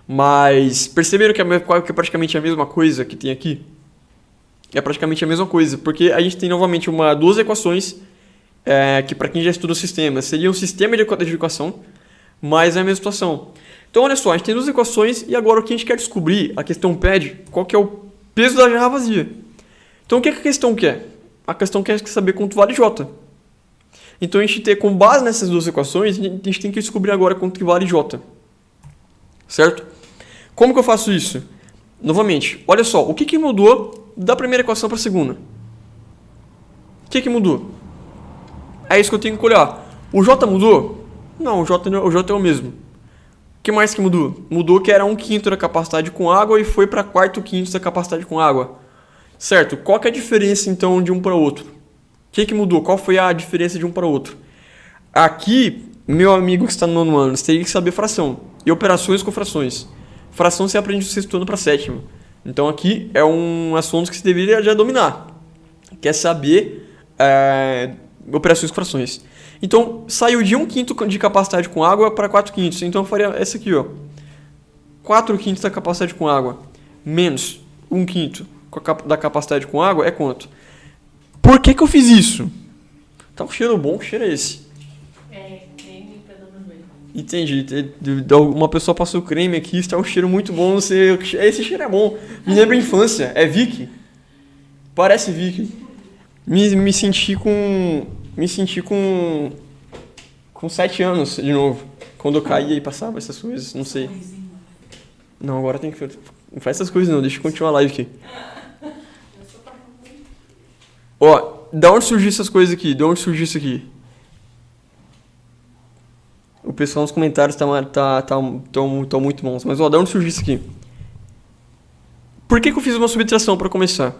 Mas perceberam que é praticamente a mesma coisa que tem aqui? É praticamente a mesma coisa, porque a gente tem novamente duas equações que para quem já estuda o sistema, seria um sistema de equação, mas é a mesma situação. Então olha só, a gente tem duas equações e agora o que a gente quer descobrir, a questão pede qual que é o peso da jarra vazia. Então o que a questão quer? A questão quer saber quanto vale J. Então a gente tem, com base nessas duas equações, a gente tem que descobrir agora quanto que vale J. Certo? Como que eu faço isso? Novamente, olha só, o que mudou da primeira equação para a segunda? O que mudou? É isso que eu tenho que olhar. O J mudou? Não, o J é o mesmo. O que mais que mudou? Mudou que era 1/5 da capacidade com água e foi para 4/5 da capacidade com água. Certo? Qual que é a diferença então de um para o outro? O que mudou? Qual foi a diferença de um para o outro? Aqui, meu amigo que está no 9º ano, você teria que saber fração. E operações com frações. Fração você aprende do 6º ano para 7º. Então aqui é um assunto que você deveria já dominar. Quer saber operações com frações. Então, saiu de 1/5 de capacidade com água para 4/5. Então eu faria essa aqui, ó. 4/5 da capacidade com água menos 1/5 da capacidade com água é quanto? Por que eu fiz isso? Tá um cheiro bom, que cheiro é esse? Creme pra dar no banho. Entendi. Uma pessoa passou creme aqui, está um cheiro muito bom. Não sei, esse cheiro é bom. Me lembra a infância. É Vicky? Parece Vicky. Me senti com 7 anos de novo. Quando eu caía e passava essas coisas, não sei. Não, agora tem que... Não faz essas coisas não, deixa eu continuar a live aqui. Ó, da onde surgiu essas coisas aqui? De onde surgiu isso aqui? O pessoal nos comentários tão muito bons. Mas, ó, da onde surgiu isso aqui? Por que eu fiz uma subtração para começar?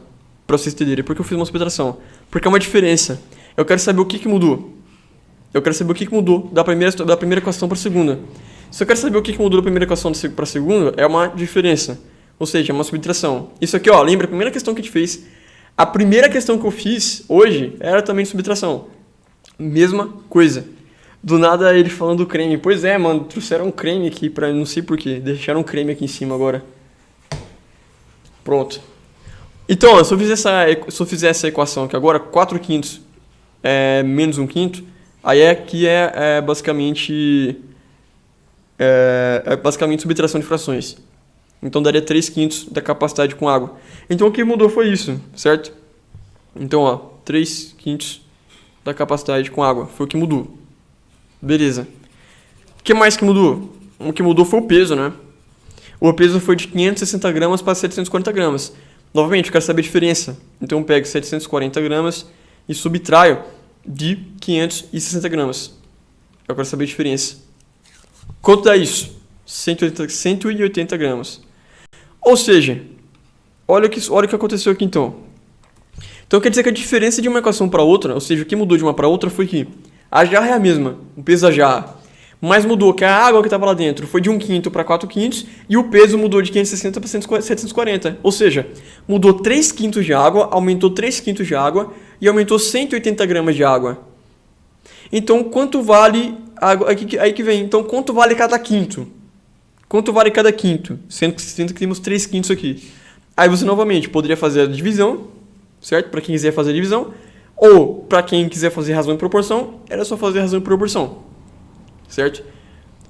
Para vocês entenderem. Por que eu fiz uma subtração? Porque é uma diferença. Eu quero saber o que mudou. Eu quero saber o que mudou da primeira equação para a segunda. Se eu quero saber o que mudou da primeira equação para a segunda, é uma diferença. Ou seja, é uma subtração. Isso aqui, ó, lembra a primeira questão que a gente fez? A primeira questão que eu fiz hoje era também de subtração. Mesma coisa. Do nada ele falando do creme. Pois é, mano, trouxeram um creme aqui pra... Não sei porquê. Deixaram um creme aqui em cima agora. Pronto. Então, ó, se eu fizer essa equação aqui agora, 4/5 menos 1/5, aí aqui é basicamente subtração de frações. Então daria 3/5 da capacidade com água. Então o que mudou foi isso, certo? Então, ó, 3/5 da capacidade com água foi o que mudou. Beleza. O que mais que mudou? O que mudou foi o peso, né? O peso foi de 560 gramas para 740 gramas. Novamente, eu quero saber a diferença. Então eu pego 740 gramas e subtraio de 560 gramas. Eu quero saber a diferença. Quanto dá isso? 180 gramas. Ou seja, olha o que aconteceu aqui então. Então quer dizer que a diferença de uma equação para outra, ou seja, o que mudou de uma para outra foi que a jarra é a mesma, o peso da jarra. Mas mudou que a água que estava lá dentro foi de 1/5 para 4/5 e o peso mudou de 560 para 740. Ou seja, mudou 3/5 de água, aumentou 3/5 de água e aumentou 180 gramas de água. Então, quanto vale água? Aí que vem. Então, quanto vale cada quinto? Quanto vale cada quinto? Sendo que temos 3/5 aqui. Aí você novamente poderia fazer a divisão, certo? Para quem quiser fazer a divisão. Ou, para quem quiser fazer razão em proporção, era só fazer razão em proporção. Certo?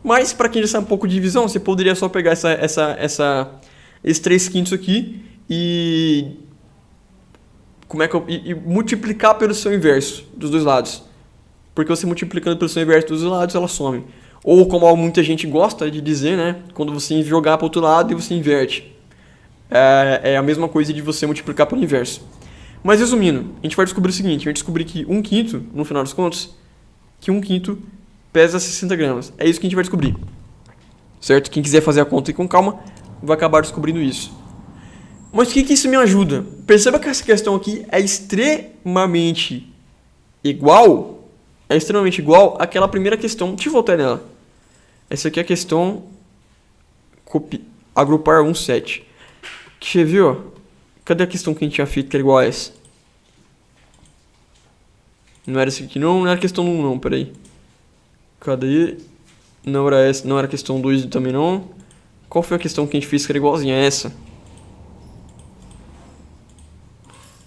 Mas, para quem já sabe um pouco de divisão, você poderia só pegar esses 3/5 aqui e multiplicar pelo seu inverso dos dois lados. Porque você multiplicando pelo seu inverso dos dois lados, ela some. Ou como muita gente gosta de dizer, né? Quando você jogar para o outro lado e você inverte. É a mesma coisa de você multiplicar pelo inverso. Mas resumindo, a gente vai descobrir o seguinte. A gente vai descobrir que 1/5, no final das contas, que 1/5 pesa 60 gramas. É isso que a gente vai descobrir. Certo? Quem quiser fazer a conta e com calma, vai acabar descobrindo isso. Mas o que isso me ajuda? Perceba que essa questão aqui é extremamente igual àquela primeira questão. Deixa eu voltar nela. Essa aqui é a questão agrupar 1/7. Deixa eu ver, ó. Cadê a questão que a gente tinha feito que era igual a essa? Não era essa aqui, não era questão 1 não, peraí. Cadê? Não era essa, não era questão 2 também não. Qual foi a questão que a gente fez que era igualzinha a essa?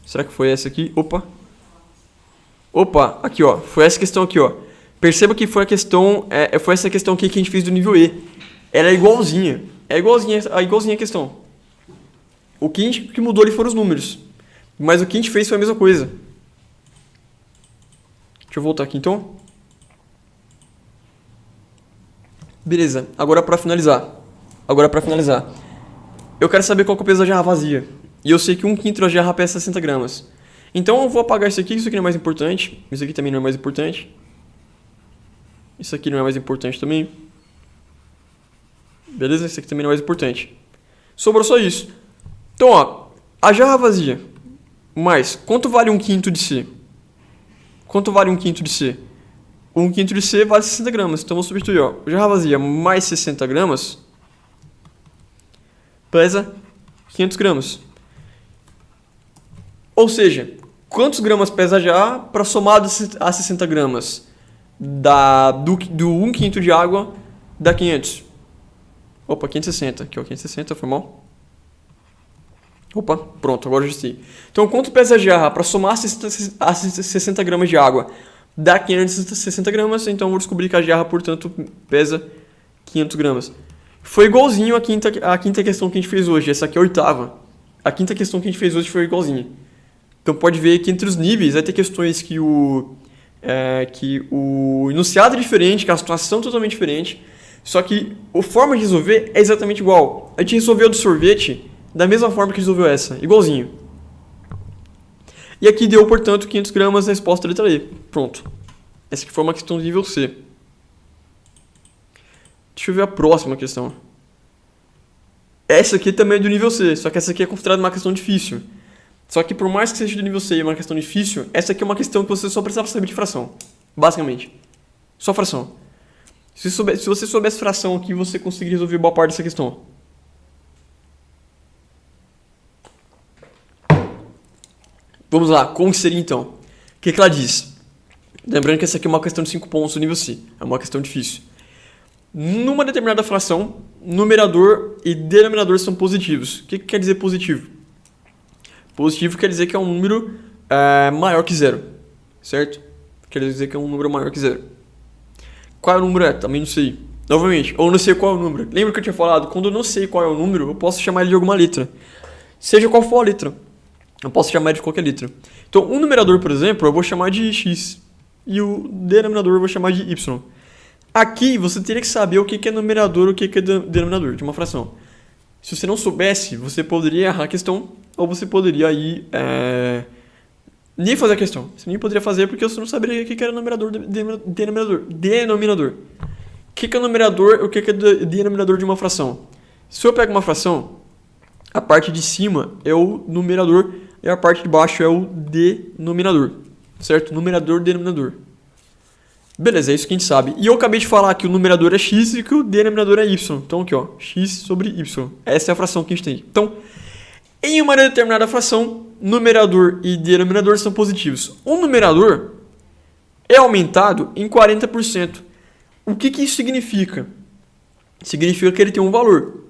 Será que foi essa aqui? Opa, aqui ó, foi essa questão aqui ó. Perceba que foi essa questão aqui que a gente fez do nível E. Ela é igualzinha. É igualzinha a questão. O que mudou ali foram os números. Mas o que a gente fez foi a mesma coisa. Deixa eu voltar aqui então. Beleza, agora para finalizar. Eu quero saber qual que é o peso da jarra vazia. E eu sei que 1/5 da jarra pesa 60 gramas. Então eu vou apagar isso aqui não é mais importante. Isso aqui também não é mais importante. Isso aqui não é mais importante também. Beleza? Isso aqui também não é mais importante. Sobrou só isso. Então, ó, a jarra vazia. Mais, quanto vale 1/5 de C? Quanto vale 1/5 de C? 1/5 de C vale 60 gramas. Então, vou substituir, ó. Jarra vazia mais 60 gramas pesa 500 gramas. Ou seja, quantos gramas pesa a jarra para somado a 60 gramas do 1/5 de água dá 500? Opa, 560. Aqui, ó, 560, foi mal. Opa, pronto, agora eu já sei. Então, quanto pesa a jarra para somar a 60 gramas de água dá 560 gramas, então eu vou descobrir que a jarra, portanto, pesa 500 gramas. Foi igualzinho à quinta questão que a gente fez hoje, essa aqui é a oitava. A quinta questão que a gente fez hoje foi igualzinha. Então pode ver que entre os níveis vai ter questões que o enunciado é diferente, que a situação é totalmente diferente, só que a forma de resolver é exatamente igual. A gente resolveu do sorvete da mesma forma que resolveu essa, igualzinho. E aqui deu, portanto, 500 gramas na resposta da letra E. Pronto. Essa aqui foi uma questão do nível C. Deixa eu ver a próxima questão. Essa aqui também é do nível C, só que essa aqui é considerada uma questão difícil. Só que por mais que seja do nível C e uma questão difícil, essa aqui é uma questão que você só precisava saber de fração. Basicamente. Só fração. Se você soubesse fração aqui, você conseguiria resolver boa parte dessa questão. Vamos lá, como seria então? O que ela diz? Lembrando que essa aqui é uma questão de 5 pontos do nível C. É uma questão difícil. Numa determinada fração, numerador e denominador são positivos. O que quer dizer positivo? Positivo quer dizer que é um número maior que zero. Certo? Quer dizer que é um número maior que zero. Qual é o número? Também não sei. Novamente, ou não sei qual é o número. Lembra que eu tinha falado? Quando eu não sei qual é o número, eu posso chamar ele de alguma letra. Seja qual for a letra. Eu posso chamar ele de qualquer letra. Então, o numerador, por exemplo, eu vou chamar de x. E o denominador eu vou chamar de y. Aqui, você teria que saber o que é numerador e o que é denominador de uma fração. Se você não soubesse, você poderia errar a questão, ou você poderia aí nem fazer a questão. Você nem poderia fazer porque você não saberia o que era numerador, denominador. O que é numerador, o que é denominador de uma fração? Se eu pego uma fração, a parte de cima é o numerador e a parte de baixo é o denominador, certo? Numerador, denominador. Beleza, é isso que a gente sabe. E eu acabei de falar que o numerador é x e que o denominador é y. Então aqui, ó, x sobre y. Essa é a fração que a gente tem. Então, em uma determinada fração, numerador e denominador são positivos. O numerador é aumentado em 40%. O que isso significa? Significa que ele tem um valor.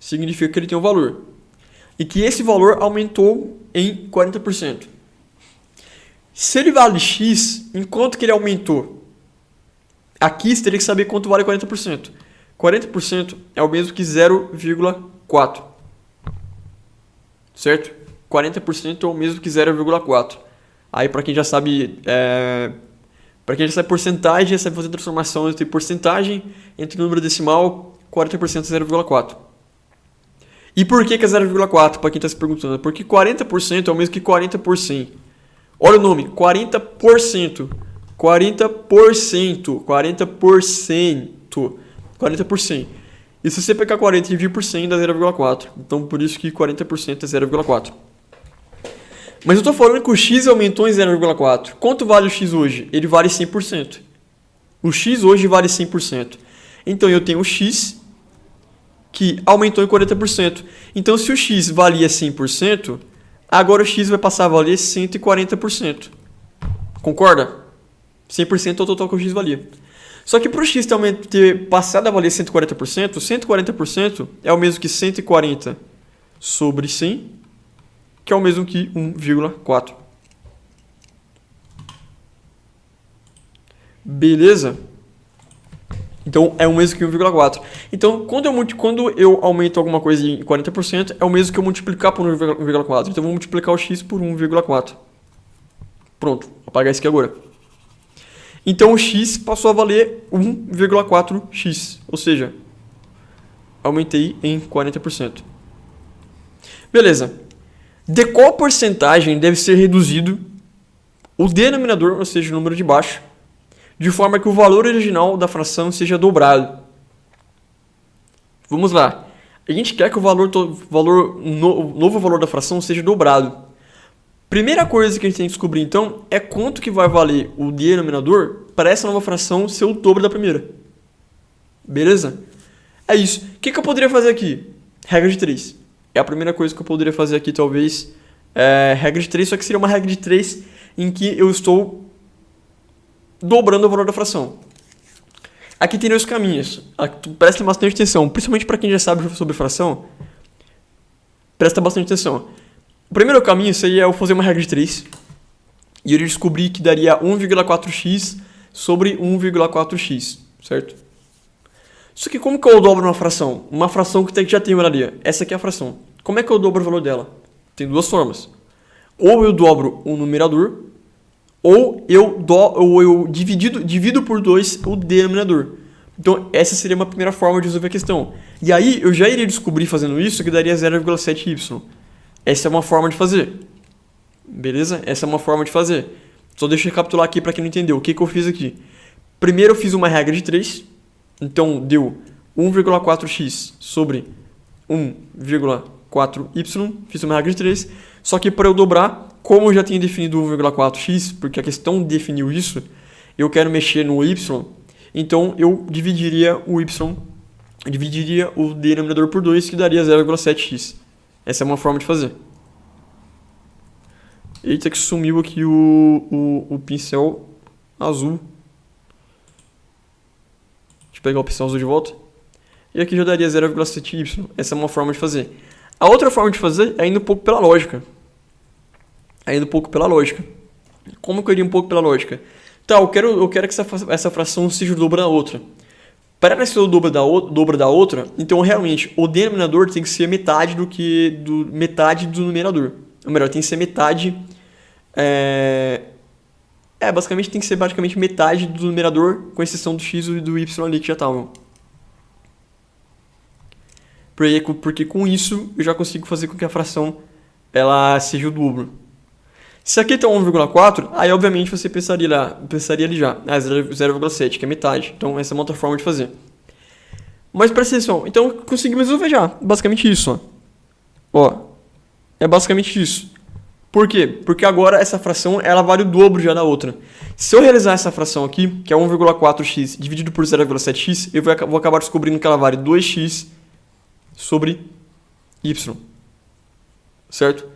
Significa que ele tem um valor. E que esse valor aumentou em 40%. Se ele vale x, enquanto que ele aumentou, aqui você teria que saber quanto vale 40%. 40% é o mesmo que 0,4. Certo? 40% é o mesmo que 0,4. Aí para quem já sabe... Para quem já sabe porcentagem, sabe fazer transformação entre porcentagem, entre número decimal, 40% é 0,4. E por que é 0,4? Para quem está se perguntando. Porque 40% é o mesmo que 40%. Olha o nome, 40%. 40%. 40%. E se você pegar 40 e dividir por 100, dá 0,4. Então por isso que 40% é 0,4. Mas eu estou falando que o x aumentou em 0,4. Quanto vale o x hoje? Ele vale 100%. O x hoje vale 100%. Então eu tenho o x que aumentou em 40%. Então se o x valia 100%, agora o x vai passar a valer 140%. Concorda? 100% é o total que o x valia. Só que para o x ter passado a valer 140%, 140% é o mesmo que 140 sobre 100, que é o mesmo que 1,4. Beleza? Então, é o mesmo que 1,4. Então, quando eu aumento alguma coisa em 40%, é o mesmo que eu multiplicar por 1,4. Então, eu vou multiplicar o x por 1,4. Pronto, vou apagar isso aqui agora. Então, o x passou a valer 1,4x. Ou seja, aumentei em 40%. Beleza. De qual porcentagem deve ser reduzido o denominador, ou seja, o número de baixo, de forma que o valor original da fração seja dobrado? Vamos lá. A gente quer que o novo valor da fração seja dobrado. Primeira coisa que a gente tem que descobrir, então, é quanto que vai valer o denominador para essa nova fração ser o dobro da primeira. Beleza? É isso. O que eu poderia fazer aqui? Regra de 3. É a primeira coisa que eu poderia fazer aqui, talvez. Regra de 3, só que seria uma regra de 3 em que eu estou dobrando o valor da fração. Aqui tem dois caminhos. Presta bastante atenção, principalmente para quem já sabe sobre fração. Presta bastante atenção. O primeiro caminho seria eu fazer uma regra de 3 e eu descobrir que daria 1,4x sobre 1,4x, certo? Só que como que eu dobro uma fração? Uma fração que já tem valia. Essa aqui é a fração. Como é que eu dobro o valor dela? Tem duas formas. Ou eu dobro o numerador, ou eu divido por 2 o denominador. Então, essa seria uma primeira forma de resolver a questão. E aí, eu já iria descobrir fazendo isso que daria 0,7y. Essa é uma forma de fazer. Beleza? Essa é uma forma de fazer. Só deixa eu recapitular aqui para quem não entendeu. O que eu fiz aqui? Primeiro eu fiz uma regra de 3. Então, deu 1,4x sobre 1,4y. Fiz uma regra de 3. Só que para eu dobrar, como eu já tinha definido 1,4x, porque a questão definiu isso, eu quero mexer no y. Então, eu dividiria o denominador por 2, que daria 0,7x. Essa é uma forma de fazer. Eita, que sumiu aqui o pincel azul. Deixa eu pegar o pincel azul de volta. E aqui já daria 0,7y. Essa é uma forma de fazer. A outra forma de fazer é indo um pouco pela lógica. Como que eu iria um pouco pela lógica? Tá, eu quero que essa fração seja o dobro da outra. Para ela ser o dobro da outra, então realmente o denominador tem que ser metade do numerador. Ou melhor, tem que ser metade. Basicamente tem que ser metade do numerador, com exceção do x e do y ali que já estavam. porque com isso eu já consigo fazer com que a fração ela seja o dobro. Se aqui está 1,4, aí obviamente você pensaria ali já, 0,7, que é metade. Então essa é uma outra forma de fazer. Mas presta atenção, então conseguimos resolver já, basicamente isso. Ó, é basicamente isso. Por quê? Porque agora essa fração ela vale o dobro já da outra. Se eu realizar essa fração aqui, que é 1,4x dividido por 0,7x, eu vou acabar descobrindo que ela vale 2x sobre y. Certo?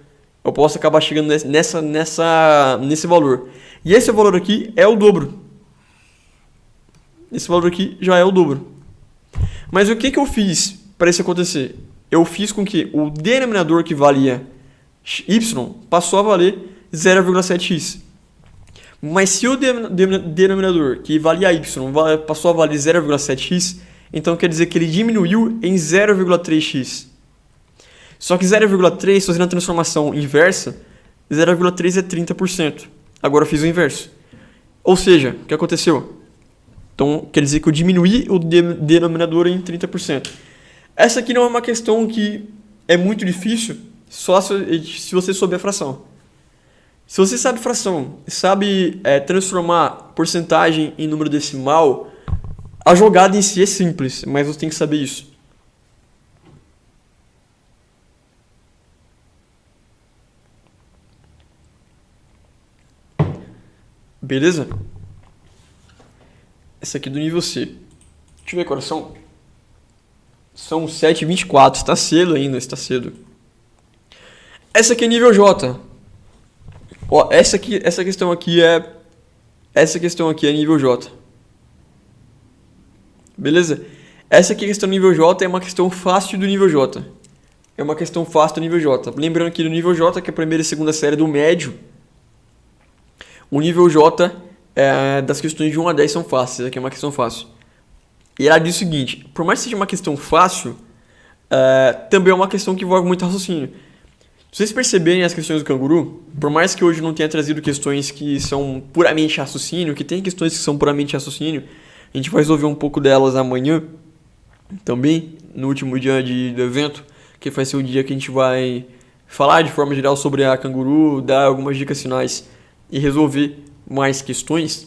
Eu posso acabar chegando nesse valor. E esse valor aqui é o dobro. Esse valor aqui já é o dobro. Mas o que eu fiz para isso acontecer? Eu fiz com que o denominador que valia y passou a valer 0,7x. Mas se o denominador que valia y passou a valer 0,7x, então quer dizer que ele diminuiu em 0,3x. Só que 0,3, fazendo a transformação inversa, 0,3 é 30%. Agora eu fiz o inverso. Ou seja, o que aconteceu? Então quer dizer que eu diminuí o denominador em 30%. Essa aqui não é uma questão que é muito difícil, só se você souber a fração. Se você sabe fração, sabe transformar porcentagem em número decimal, a jogada em si é simples, mas você tem que saber isso. Beleza? Essa aqui é do nível C. Deixa eu ver quais são. São 7h24. Está cedo ainda, está cedo. Essa aqui é nível J. Ó, essa questão aqui é nível J. Beleza? Essa aqui é a questão do nível J, é uma questão fácil do nível J. É uma questão fácil do nível J. Lembrando que do nível J, que é a primeira e segunda série do médio, o nível J das questões de 1 a 10 são fáceis. Essa aqui é uma questão fácil. E ela diz o seguinte: por mais que seja uma questão fácil, também é uma questão que envolve muito raciocínio. Se vocês perceberem as questões do canguru, por mais que hoje não tenha trazido questões que são puramente raciocínio, que tem questões que são puramente raciocínio, a gente vai resolver um pouco delas amanhã, também, no último dia do evento, que vai ser o dia que a gente vai falar de forma geral sobre a canguru, dar algumas dicas finais e resolver mais questões.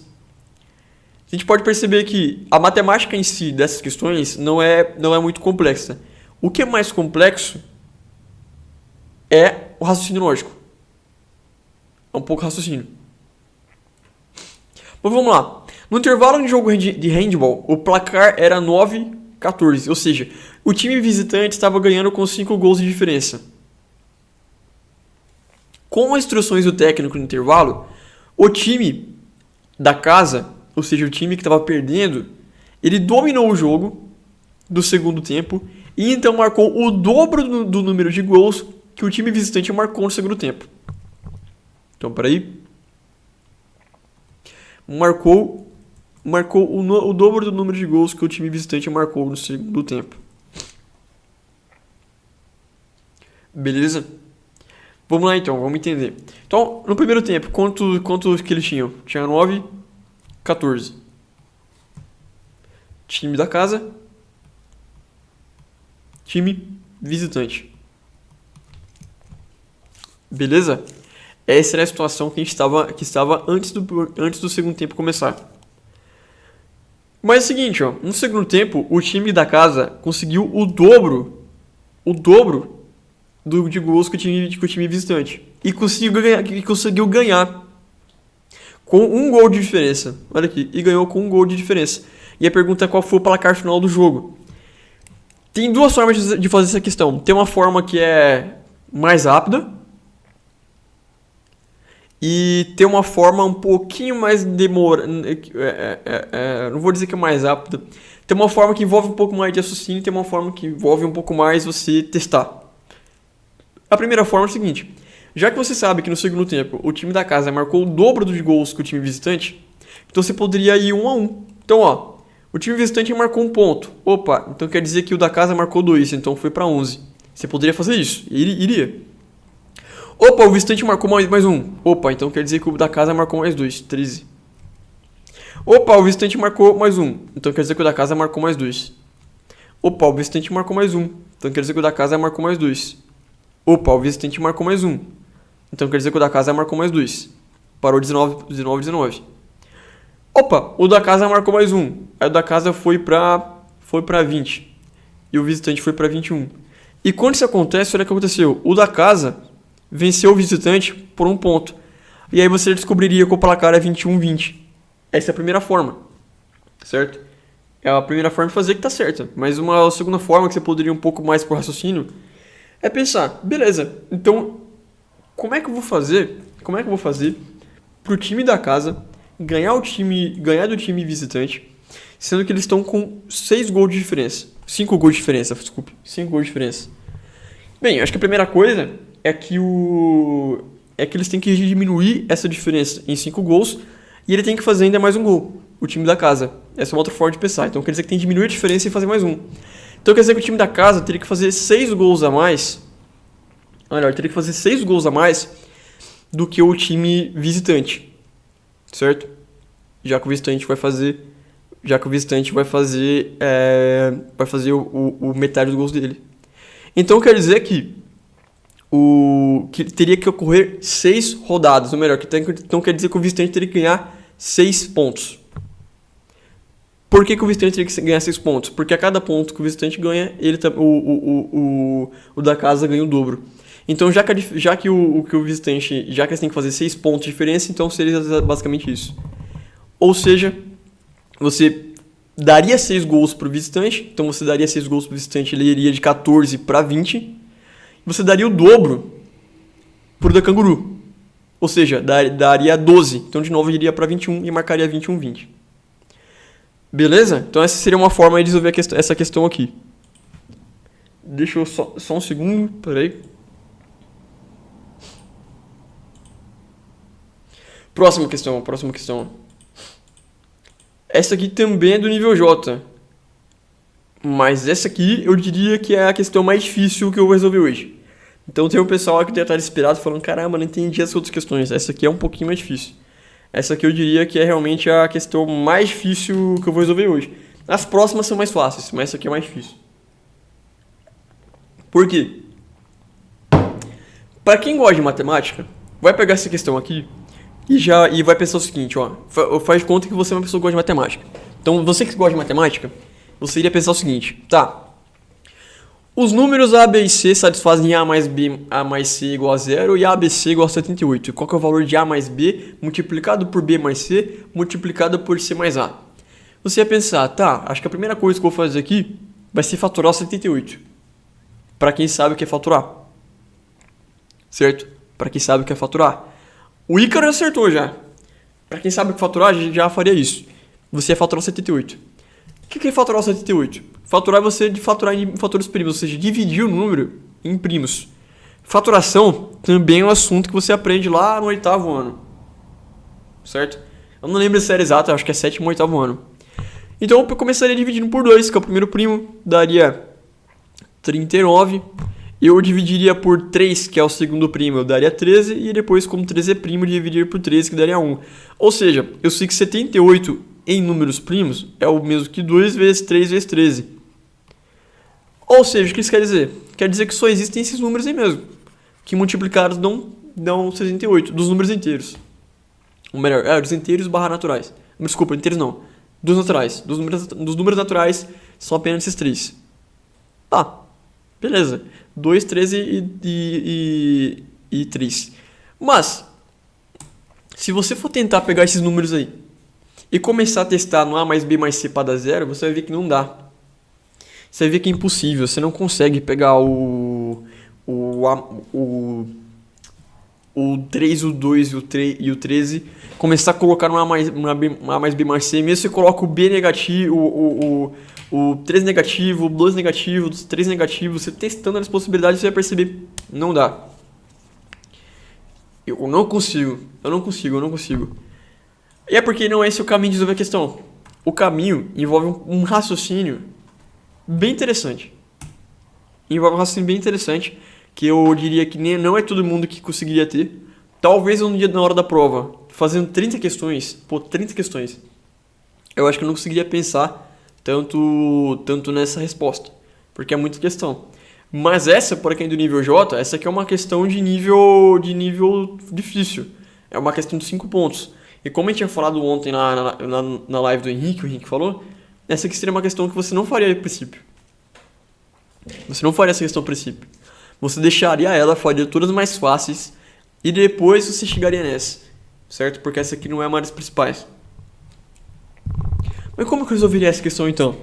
A gente pode perceber que a matemática em si dessas questões não é muito complexa. O que é mais complexo é o raciocínio lógico. É um pouco raciocínio. Mas vamos lá. No intervalo de jogo de handball, o placar era 9-14. Ou seja, o time visitante estava ganhando com 5 gols de diferença. Com as instruções do técnico no intervalo, o time da casa, ou seja, o time que estava perdendo, ele dominou o jogo do segundo tempo e então marcou o dobro do número de gols que o time visitante marcou no segundo tempo. Então, peraí. Marcou o dobro do número de gols que o time visitante marcou no segundo tempo. Beleza? Vamos lá então, vamos entender. Então, no primeiro tempo, quantos que eles tinham? Tinha 9-14. Time da casa. Time visitante. Beleza? Essa era a situação que estava antes do segundo tempo começar. Mas é o seguinte, ó, no segundo tempo, o time da casa conseguiu o dobro de gols que o time visitante. E conseguiu ganhar com 1 gol de diferença. Olha aqui, e ganhou com 1 gol de diferença. E a pergunta é qual foi o placar final do jogo. Tem duas formas de fazer essa questão. Tem uma forma que é mais rápida. E tem uma forma um pouquinho mais demorada. Não vou dizer que é mais rápida. Tem uma forma que envolve um pouco mais de raciocínio. Tem uma forma que envolve um pouco mais você testar. A primeira forma é o seguinte: já que você sabe que no segundo tempo o time da casa marcou o dobro de gols que o time visitante, então você poderia ir 1 a 1. Então, ó, o time visitante marcou 1 ponto. Opa, então quer dizer que o da casa marcou 2, então foi para 11. Você poderia fazer isso? Iria. Opa, o visitante marcou mais 1. Opa, então quer dizer que o da casa marcou mais 2, 13. Opa, o visitante marcou mais 1. Então quer dizer que o da casa marcou mais 2. Opa, o visitante marcou mais um. Então quer dizer que o da casa marcou mais 2. Opa, o visitante marcou mais um. Então quer dizer que o da casa marcou mais 2. Parou 19, 19, 19. Opa, o da casa marcou mais um. Aí o da casa foi pra 20. E o visitante foi pra 21. E quando isso acontece, olha o que aconteceu. O da casa venceu o visitante por um ponto. E aí você descobriria que o placar é 21-20. Essa é a primeira forma. Certo? É a primeira forma de fazer que tá certa. Mas uma segunda forma que você poderia ir um pouco mais pro raciocínio é pensar, beleza, então como é que eu vou fazer pro time da casa ganhar do time visitante, sendo que eles estão com 6 gols de diferença. 5 gols de diferença, desculpe. 5 gols de diferença. Bem, acho que a primeira coisa é que eles têm que diminuir essa diferença em 5 gols e ele tem que fazer ainda mais um gol, o time da casa. Essa é uma outra forma de pensar. Então quer dizer que tem que diminuir a diferença e fazer mais um. Então quer dizer que o time da casa teria que fazer 6 gols a mais. Olha, teria que fazer 6 gols a mais do que o time visitante. Certo? Já que o visitante vai fazer o metade dos gols dele. Então quer dizer que teria que ocorrer 6 rodadas, ou melhor, então quer dizer que o visitante teria que ganhar 6 pontos. Por que o visitante teria que ganhar 6 pontos? Porque a cada ponto que o visitante ganha, o da casa ganha o dobro. Então, já que eles têm que fazer 6 pontos de diferença, então seria basicamente isso. Ou seja, você daria 6 gols para o visitante, então você daria 6 gols para o visitante, ele iria de 14 para 20. Você daria o dobro para o da Canguru. Ou seja, daria 12. Então, de novo, iria para 21 e marcaria 21-20. Beleza? Então, essa seria uma forma de resolver essa questão aqui. Deixa eu só um segundo, peraí. Próxima questão. Essa aqui também é do nível J. Mas essa aqui eu diria que é a questão mais difícil que eu vou resolver hoje. Então tem um pessoal aqui que deve estar desesperado falando, caramba, não entendi as outras questões. Essa aqui é um pouquinho mais difícil. Essa aqui eu diria que é realmente a questão mais difícil que eu vou resolver hoje. As próximas são mais fáceis, mas essa aqui é mais difícil. Por quê? Para quem gosta de matemática, vai pegar essa questão aqui e vai pensar o seguinte, ó. Faz de conta que você é uma pessoa que gosta de matemática. Então, você que gosta de matemática, você iria pensar o seguinte, tá. Os números A, B e C satisfazem A mais B, A mais C igual a 0 e A, B, C igual a 78. Qual que é o valor de A mais B multiplicado por B mais C multiplicado por C mais A? Você ia pensar, tá, acho que a primeira coisa que eu vou fazer aqui vai ser fatorar o 78. Para quem sabe o que é fatorar. Certo? Para quem sabe o que é fatorar. O Ícaro acertou já. Para quem sabe o que é fatorar, a gente já faria isso. Você ia fatorar o 78. O que é fatorar o 78? Fatorar é você fatorar em fatores primos, ou seja, dividir o número em primos. Fatoração também é um assunto que você aprende lá no 8º ano. Certo? Eu não lembro se era exato, acho que é 7º ou 8º ano. Então eu começaria dividindo por 2, que é o primeiro primo, daria 39. Eu dividiria por 3, que é o segundo primo, eu daria 13. E depois, como 13 é primo, dividir por 13, que daria 1. Ou seja, eu sei que 78 em números primos é o mesmo que 2 vezes 3 vezes 13. Ou seja, o que isso quer dizer? Quer dizer que só existem esses números aí mesmo, que multiplicados dão 68, dos números inteiros. Ou melhor, dos inteiros barra naturais. Desculpa, inteiros não. Dos naturais. Dos números naturais são apenas esses 3. Tá, beleza. 2, 13 e 3. Mas, se você for tentar pegar esses números aí e começar a testar no A mais B mais C para dar 0, você vai ver que não dá. Você vai ver que é impossível. Você não consegue pegar o 3, o 2 e o 13, começar a colocar no A mais B mais C, mesmo se você coloca o B negativo, o 3 negativo, o 2 negativo, o 3 negativo, você testando as possibilidades, você vai perceber, não dá. Eu não consigo. E é porque não é esse o caminho de resolver a questão. O caminho envolve um raciocínio bem interessante. Que eu diria que não é todo mundo que conseguiria ter. Talvez um dia na hora da prova, fazendo 30 questões, eu acho que eu não conseguiria pensar tanto nessa resposta, porque é muita questão. Mas essa, para quem é do nível J, essa aqui é uma questão de nível difícil. É uma questão de 5 pontos. E como a gente tinha falado ontem na live do Henrique, o Henrique falou, essa aqui seria uma questão que você não faria a princípio. Você não faria essa questão a princípio. Você deixaria ela, faria todas mais fáceis, e depois você chegaria nessa, certo? Porque essa aqui não é uma das principais. Mas como que eu resolveria essa questão então?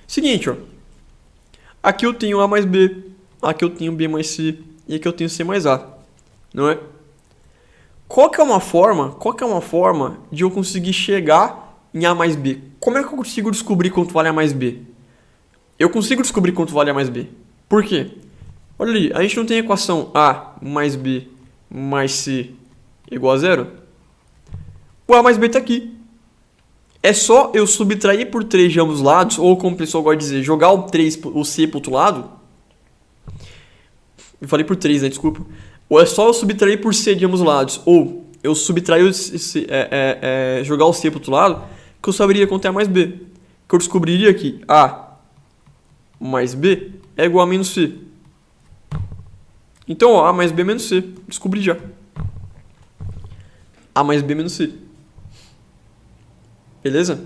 Seguinte, ó. Aqui eu tenho A mais B, aqui eu tenho B mais C, e aqui eu tenho C mais A, não é? Qual que é uma forma de eu conseguir chegar em A mais B? Como é que eu consigo descobrir quanto vale A mais B? Eu consigo descobrir quanto vale A mais B. Por quê? Olha ali, a gente não tem a equação A mais B mais C igual a 0? O A mais B está aqui. É só eu subtrair por 3 de ambos os lados, ou como o pessoal gosta de dizer, jogar o C para o outro lado. Eu falei por 3, né? Desculpa. Ou é só eu subtrair por C de ambos os lados, ou eu subtrair jogar o C para o outro lado, que eu saberia quanto é A mais B. Que eu descobriria que A mais B é igual a menos C. Então, ó, A mais B menos C. Descobri já. A mais B menos C. Beleza?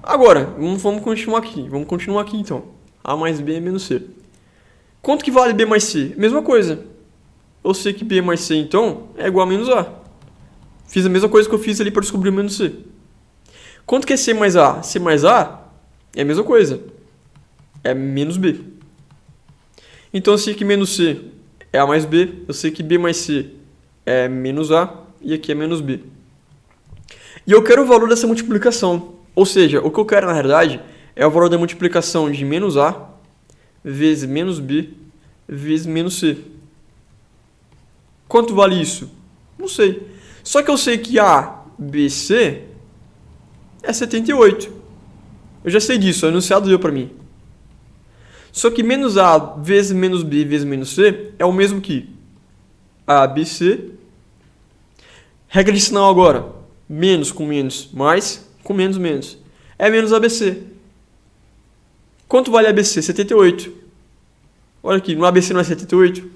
Agora, vamos continuar aqui. Vamos continuar aqui, então. A mais B menos C. Quanto que vale B mais C? Mesma coisa. Eu sei que B mais C, então, é igual a menos A. Fiz a mesma coisa que eu fiz ali para descobrir o menos C. Quanto que é C mais A? C mais A é a mesma coisa. É menos B. Então eu sei que menos C é A mais B. Eu sei que B mais C é menos A. E aqui é menos B. E eu quero o valor dessa multiplicação. Ou seja, o que eu quero na realidade é o valor da multiplicação de menos A vezes menos B vezes menos C. Quanto vale isso? Não sei. Só que eu sei que A, B, C é 78. Eu já sei disso, o enunciado deu para mim. Só que menos A vezes menos B vezes menos C é o mesmo que A, B, C. Regra de sinal agora. Menos com menos, mais com menos, menos. É menos ABC. Quanto vale ABC? 78. Olha aqui, no ABC não é 78?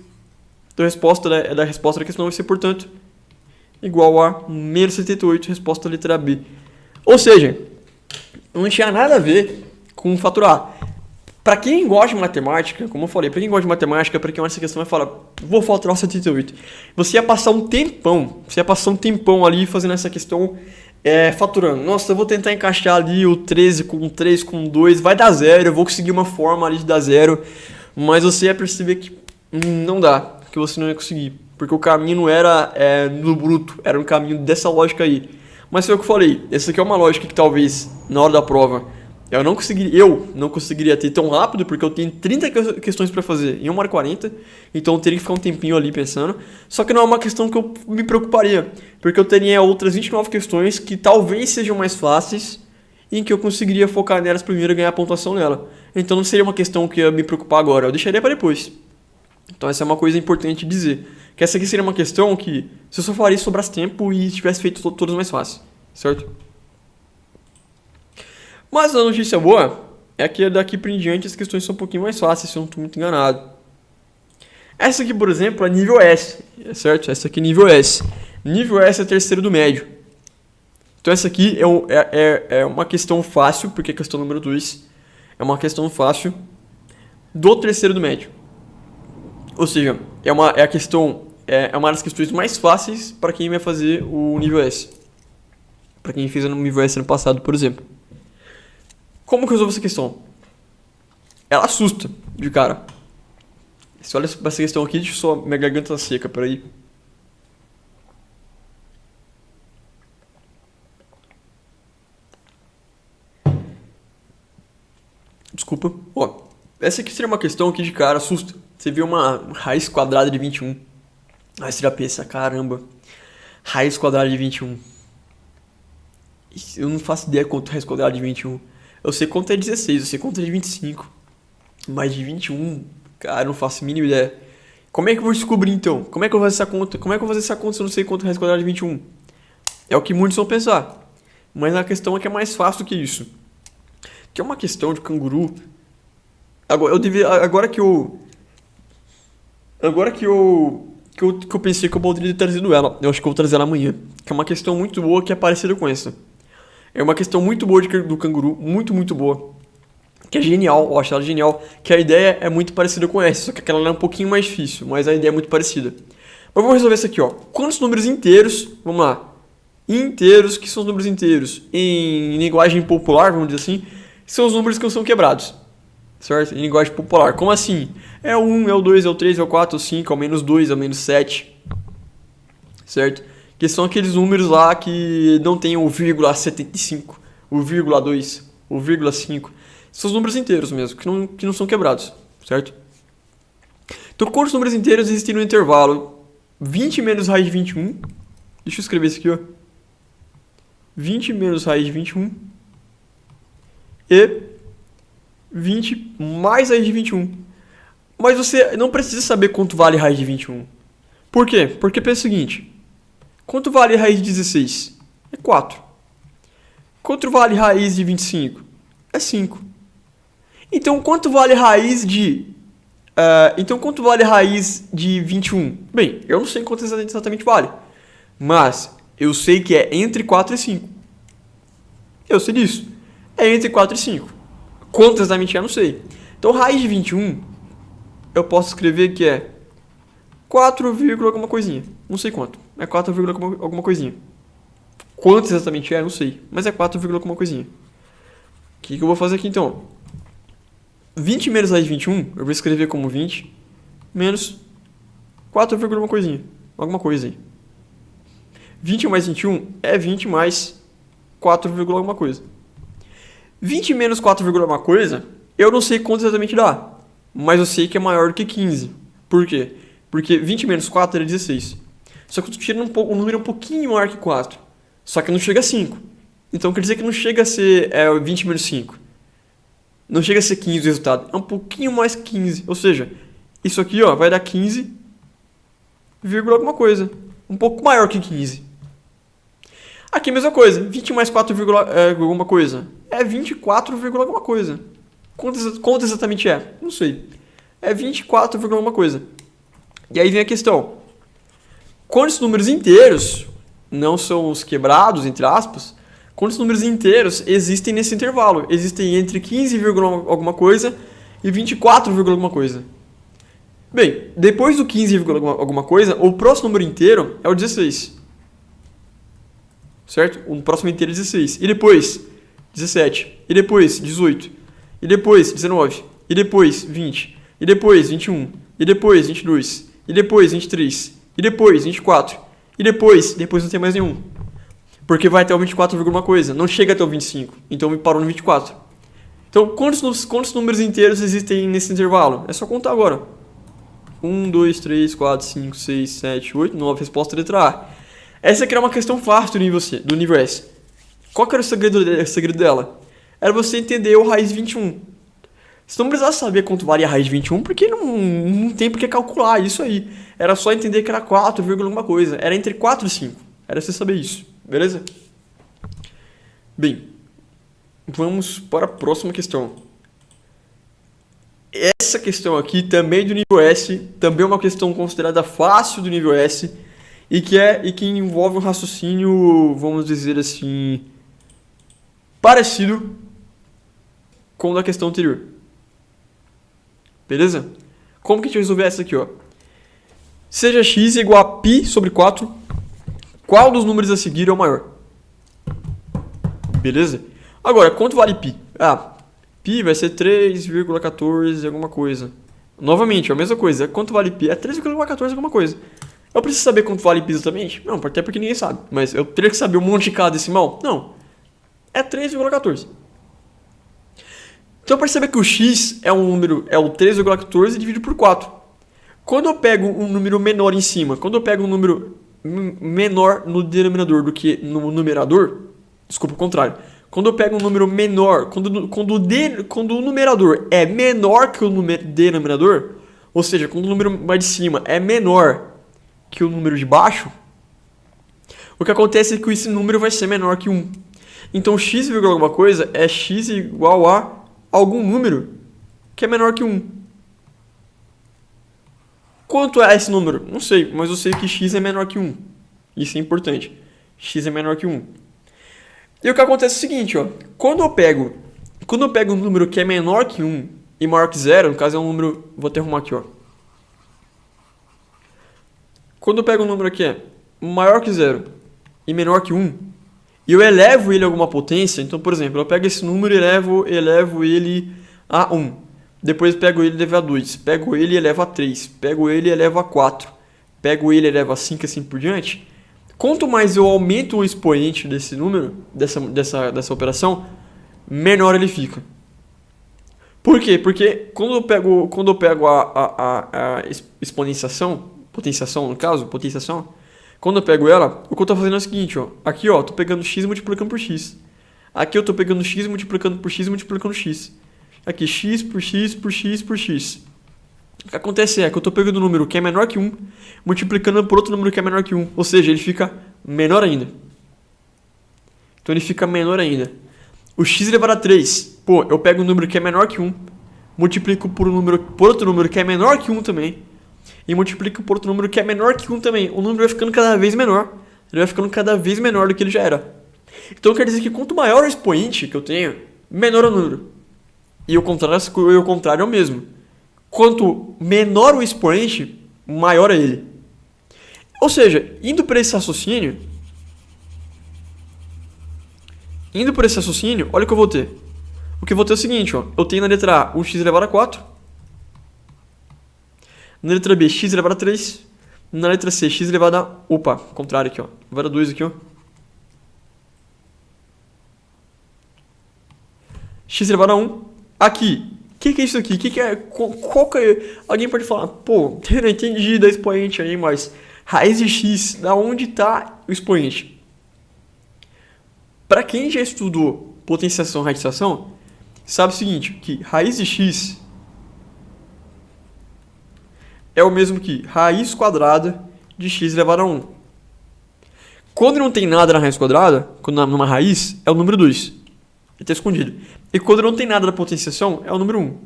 Então a resposta da resposta da questão vai ser, portanto, igual a menos 78, resposta da letra B. Ou seja, não tinha nada a ver com faturar. Para quem gosta de matemática, como eu falei, para quem gosta de matemática, para quem olha essa questão vai falar, vou faturar 78. Você ia passar um tempão ali fazendo essa questão, faturando. Nossa, eu vou tentar encaixar ali o 13 com 3 com 2, vai dar 0, eu vou conseguir uma forma ali de dar 0, mas você ia perceber que não dá, que você não ia conseguir, porque o caminho não era no bruto, era um caminho dessa lógica aí. Mas foi o que eu falei, essa aqui é uma lógica que talvez, na hora da prova, eu não conseguiria ter tão rápido, porque eu tenho 30 questões para fazer em 1h40, então eu teria que ficar um tempinho ali pensando. Só que não é uma questão que eu me preocuparia, porque eu teria outras 29 questões que talvez sejam mais fáceis e em que eu conseguiria focar nelas primeiro e ganhar a pontuação nela. Então não seria uma questão que eu ia me preocupar agora, eu deixaria para depois. Então essa é uma coisa importante dizer, que essa aqui seria uma questão que se eu só faria se sobrasse tempo e tivesse feito todas mais fáceis, certo? Mas a notícia boa é que daqui para em diante as questões são um pouquinho mais fáceis, se eu não estou muito enganado. Essa aqui, por exemplo, é nível S, certo? Essa aqui é nível S. Nível S é terceiro do médio. Então essa aqui é uma questão fácil, porque a questão número 2 é uma questão fácil do terceiro do médio. Ou seja, é uma das questões mais fáceis para quem vai fazer o nível S. Para quem fez o nível S ano passado, por exemplo. Como que eu resolvo essa questão? Ela assusta de cara. Você olha para essa questão aqui, deixa só minha garganta seca, peraí. Desculpa. Ó, essa aqui seria uma questão que de cara assusta. Você vê uma raiz quadrada de 21. Aí você já pensa, caramba, raiz quadrada de 21. Eu não faço ideia quanto é raiz quadrada de 21. Eu sei quanto é 16, eu sei quanto é de 25. Mas de 21, cara, eu não faço a mínima ideia. Como é que eu vou descobrir então? Como é que eu vou fazer essa conta? Como é que eu vou fazer essa conta se eu não sei quanto é raiz quadrada de 21? É o que muitos vão pensar. Mas a questão é que é mais fácil do que isso. que é uma questão de canguru. Agora que eu pensei que eu poderia ter trazido ela. Eu acho que eu vou trazer ela amanhã. Que é uma questão muito boa que é parecida com essa. É uma questão muito boa do canguru, muito, muito boa. Que é genial, eu acho ela genial. Que a ideia é muito parecida com essa, só que aquela é um pouquinho mais difícil, mas a ideia é muito parecida. Mas vamos resolver isso aqui, ó. Quantos números inteiros, vamos lá. Inteiros, que são os números inteiros? Em linguagem popular, vamos dizer assim, são os números que não são quebrados. Certo? Em linguagem popular. Como assim? É o 1, é o 2, é o 3, é o 4, é o 5, é o menos 2, é o menos 7. Certo? Que são aqueles números lá que não tem o vírgula 75, o vírgula 2, o vírgula 5. São os números inteiros mesmo, que não são quebrados. Certo? Então, quantos números inteiros existem no intervalo 20 menos raiz de 21? Deixa eu escrever isso aqui, ó. 20 menos raiz de 21 e 20 mais raiz de 21. Mas você não precisa saber quanto vale raiz de 21. Por quê? Porque pensa o seguinte. Quanto vale raiz de 16? É 4. Quanto vale raiz de 25? É 5. Então, quanto vale raiz de... quanto vale raiz de 21? Bem, eu não sei quanto exatamente vale. Mas eu sei que é entre 4 e 5. Eu sei disso. É entre 4 e 5. Quanto exatamente é, não sei. Então, raiz de 21, eu posso escrever que é 4, alguma coisinha. Não sei quanto. É 4, alguma coisinha. Quanto exatamente é, não sei. Mas é 4, alguma coisinha. O que eu vou fazer aqui, então? 20 menos raiz de 21, eu vou escrever como 20 menos 4, alguma coisinha. Alguma coisa aí. 20 mais 21 é 20 mais 4, alguma coisa. 20 menos 4, alguma coisa, eu não sei quanto exatamente dá. Mas eu sei que é maior do que 15. Por quê? Porque 20 menos 4 é 16. Só que eu estou tirando um número um pouquinho maior que 4. Só que não chega a 5. Então quer dizer que não chega a ser 20 menos 5. Não chega a ser 15 o resultado. É um pouquinho mais que 15. Ou seja, isso aqui ó, vai dar 15, alguma coisa. Um pouco maior que 15. Aqui a mesma coisa. 20 mais 4, alguma coisa. É 24, alguma coisa. Quanto exatamente é? Não sei. É 24, alguma coisa. E aí vem a questão. Quantos números inteiros, não são os quebrados, entre aspas, quantos números inteiros existem nesse intervalo? Existem entre 15, alguma coisa e 24, alguma coisa. Bem, depois do 15, alguma coisa, o próximo número inteiro é o 16. Certo? O próximo inteiro é 16. E depois, 17. E depois, 18. E depois, 19. E depois, 20. E depois, 21. E depois, 22. E depois, 23. E depois, 24. E depois não tem mais nenhum. Porque vai até o 24, alguma coisa. Não chega até o 25. Então me parou no 24. Então, quantos números inteiros existem nesse intervalo? É só contar agora. 1, 2, 3, 4, 5, 6, 7, 8, 9. Resposta letra A. Essa aqui era uma questão fácil do nível S. Qual que era o segredo dela? Era você entender o raiz de 21. Você não precisava saber quanto valia a raiz de 21, porque não tem por que calcular isso aí. Era só entender que era 4, alguma coisa. Era entre 4 e 5. Era você saber isso. Beleza? Bem, vamos para a próxima questão. Essa questão aqui também do nível S, também é uma questão considerada fácil do nível S, e que envolve um raciocínio, vamos dizer assim, parecido com o da questão anterior. Beleza? Como que a gente vai resolver essa aqui, ó? Seja x igual a π sobre 4, qual dos números a seguir é o maior? Beleza? Agora, quanto vale π? Π vai ser 3,14 alguma coisa. Novamente, a mesma coisa. Quanto vale π? É 3,14 alguma coisa. Eu preciso saber quanto vale π exatamente? Não, até porque ninguém sabe. Mas eu teria que saber um monte de cada decimal? Não. É 3,14. Então perceba que o x é o 3,14 dividido por 4. Quando eu pego um número menor em cima, quando eu pego um número menor no denominador do que no numerador, desculpa, o contrário. Quando eu pego um número menor, quando o numerador é menor que o denominador, ou seja, quando o número mais de cima é menor que o número de baixo, o que acontece é que esse número vai ser menor que 1. Então x vírgula alguma coisa é x igual a algum número que é menor que 1. Quanto é esse número? Não sei, mas eu sei que x é menor que 1. Isso é importante. X é menor que 1. E o que acontece é o seguinte, ó. Quando eu pego um número que é menor que 1 e maior que 0, no caso é um número... Vou até arrumar aqui, ó. Quando eu pego um número que é maior que 0 e menor que 1, e eu elevo ele a alguma potência, então, por exemplo, eu pego esse número e elevo ele a 1. Depois pego ele e elevo a 2. Pego ele e elevo a 3. Pego ele e elevo a 4. Pego ele e elevo a 5, assim por diante. Quanto mais eu aumento o expoente desse número, dessa operação, menor ele fica. Por quê? Porque quando eu pego a exponenciação, potenciação no caso, quando eu pego ela, o que eu estou fazendo é o seguinte, ó. Aqui, ó, estou pegando x multiplicando por x. Aqui eu estou pegando x multiplicando por x multiplicando x. Aqui, x por x por x por x. O que acontece é que eu estou pegando um número que é menor que 1, multiplicando por outro número que é menor que 1. Ou seja, ele fica menor ainda. Então ele fica menor ainda. O x elevado a 3. Pô, eu pego um número que é menor que 1, multiplico por outro número que é menor que 1 também, e multiplico por outro número que é menor que 1 também. O número vai ficando cada vez menor. Ele vai ficando cada vez menor do que ele já era. Então quer dizer que quanto maior o expoente que eu tenho, menor é o número. E o contrário é o mesmo. Quanto menor o expoente, maior é ele. Ou seja, indo por esse raciocínio, olha o que eu vou ter. O que eu vou ter é o seguinte, ó. Eu tenho na letra A 1x elevado a 4. Na letra B, x elevado a 3. Na letra C, x elevado a... Opa, contrário aqui, ó. Elevado a 2 aqui, ó. X elevado a 1. Aqui. O que é isso aqui? Qual que é... Alguém pode falar, pô, eu não entendi da expoente aí, mas... Raiz de x, da onde está o expoente? Para quem já estudou potenciação e radiação, sabe o seguinte, que raiz de x é o mesmo que raiz quadrada de x elevado a 1. Quando não tem nada na raiz quadrada, quando numa raiz, é o número 2. Ele está escondido. E quando não tem nada na potenciação, é o número 1.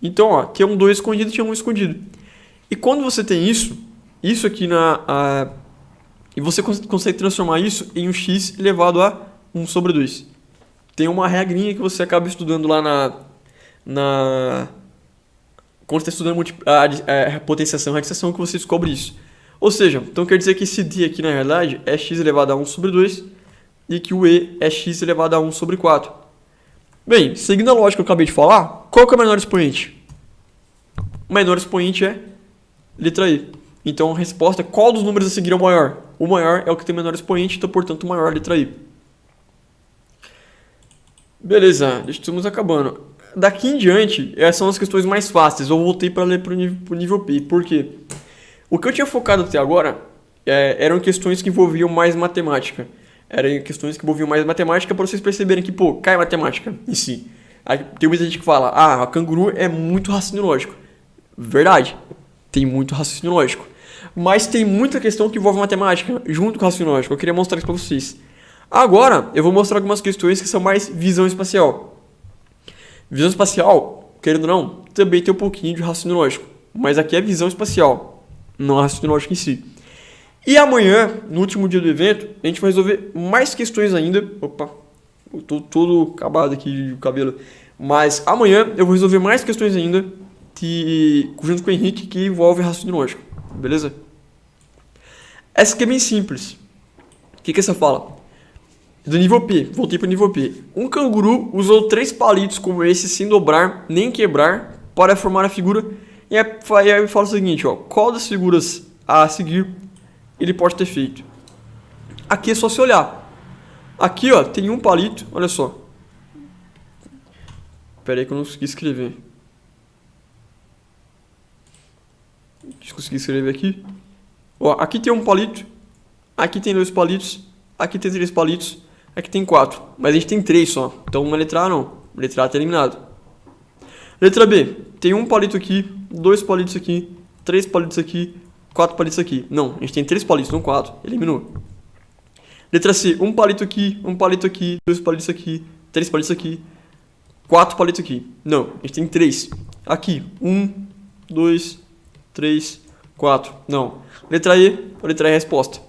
Então, ó, tinha um 2 escondido e tinha um escondido. E quando você tem isso aqui e você consegue transformar isso em um x elevado a 1 sobre 2. Tem uma regrinha que você acaba estudando lá quando você está estudando a potenciação e radiação, que você descobre isso. Ou seja, então quer dizer que esse d aqui na realidade é x elevado a 1 sobre 2 e que o e é x elevado a 1 sobre 4. Bem, seguindo a lógica que eu acabei de falar, qual que é o menor expoente? O menor expoente é letra E. Então a resposta é qual dos números a seguir é o maior? O maior é o que tem o menor expoente, então portanto o maior é a letra I. Beleza, estamos acabando. Daqui em diante, essas são as questões mais fáceis. Eu voltei para ler para o nível P. Por quê? O que eu tinha focado até agora eram questões que envolviam mais matemática. Eram questões que envolviam mais matemática para vocês perceberem que, pô, cai matemática em si. Aí, tem muita gente que fala, a canguru é muito raciocínio lógico. Verdade, tem muito raciocínio lógico. Mas tem muita questão que envolve matemática junto com o raciocínio lógico. Eu queria mostrar isso para vocês. Agora, eu vou mostrar algumas questões que são mais visão espacial. Visão espacial, querendo ou não, também tem um pouquinho de raciocínio lógico. Mas aqui é visão espacial, não é raciocínio lógico em si. E amanhã, no último dia do evento, a gente vai resolver mais questões ainda. Opa, eu tô todo acabado aqui de cabelo. Mas amanhã eu vou resolver mais questões ainda, junto com o Henrique, que envolve raciocínio lógico. Beleza? Essa aqui é bem simples. O que essa fala? Do nível P, voltei para o nível P. Um canguru usou 3 palitos como esse sem dobrar nem quebrar para formar a figura. E aí fala o seguinte, ó, qual das figuras a seguir ele pode ter feito? Aqui é só se olhar. Aqui, ó, tem um palito, olha só. Espera aí que eu não consegui escrever. Deixa eu conseguir escrever aqui. Ó, aqui tem um palito, aqui tem 2 palitos, aqui tem 3 palitos, aqui tem 4. Mas a gente tem 3 só, então uma letra A não. Letra A está eliminado. Letra B, tem um palito aqui, 2 palitos aqui, 3 palitos aqui, 4 palitos aqui. Não, a gente tem 3 palitos, não 4. Eliminou. Letra C, um palito aqui, dois palitos aqui, três palitos aqui, quatro palitos aqui. Não, a gente tem três. Aqui, 1, 2, 3, 4. Não. Letra E, a letra E é a resposta.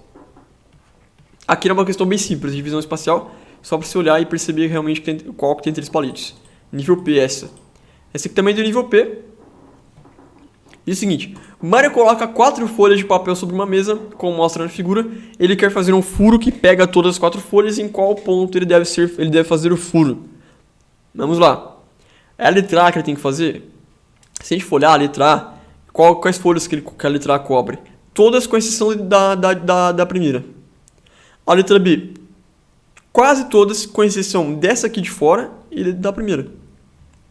Aqui é uma questão bem simples de divisão espacial, só para você olhar e perceber realmente qual que tem três palitos. Nível P essa. Essa aqui também é do nível P. E é o seguinte, Mario coloca 4 folhas de papel sobre uma mesa, como mostra na figura. Ele quer fazer um furo que pega todas as 4 folhas. Em qual ponto ele deve fazer o furo? Vamos lá. É a letra A que ele tem que fazer? Se a gente for olhar a letra A, quais folhas que a letra A cobre? Todas com exceção da primeira. A letra B, quase todas com exceção dessa aqui de fora e da primeira.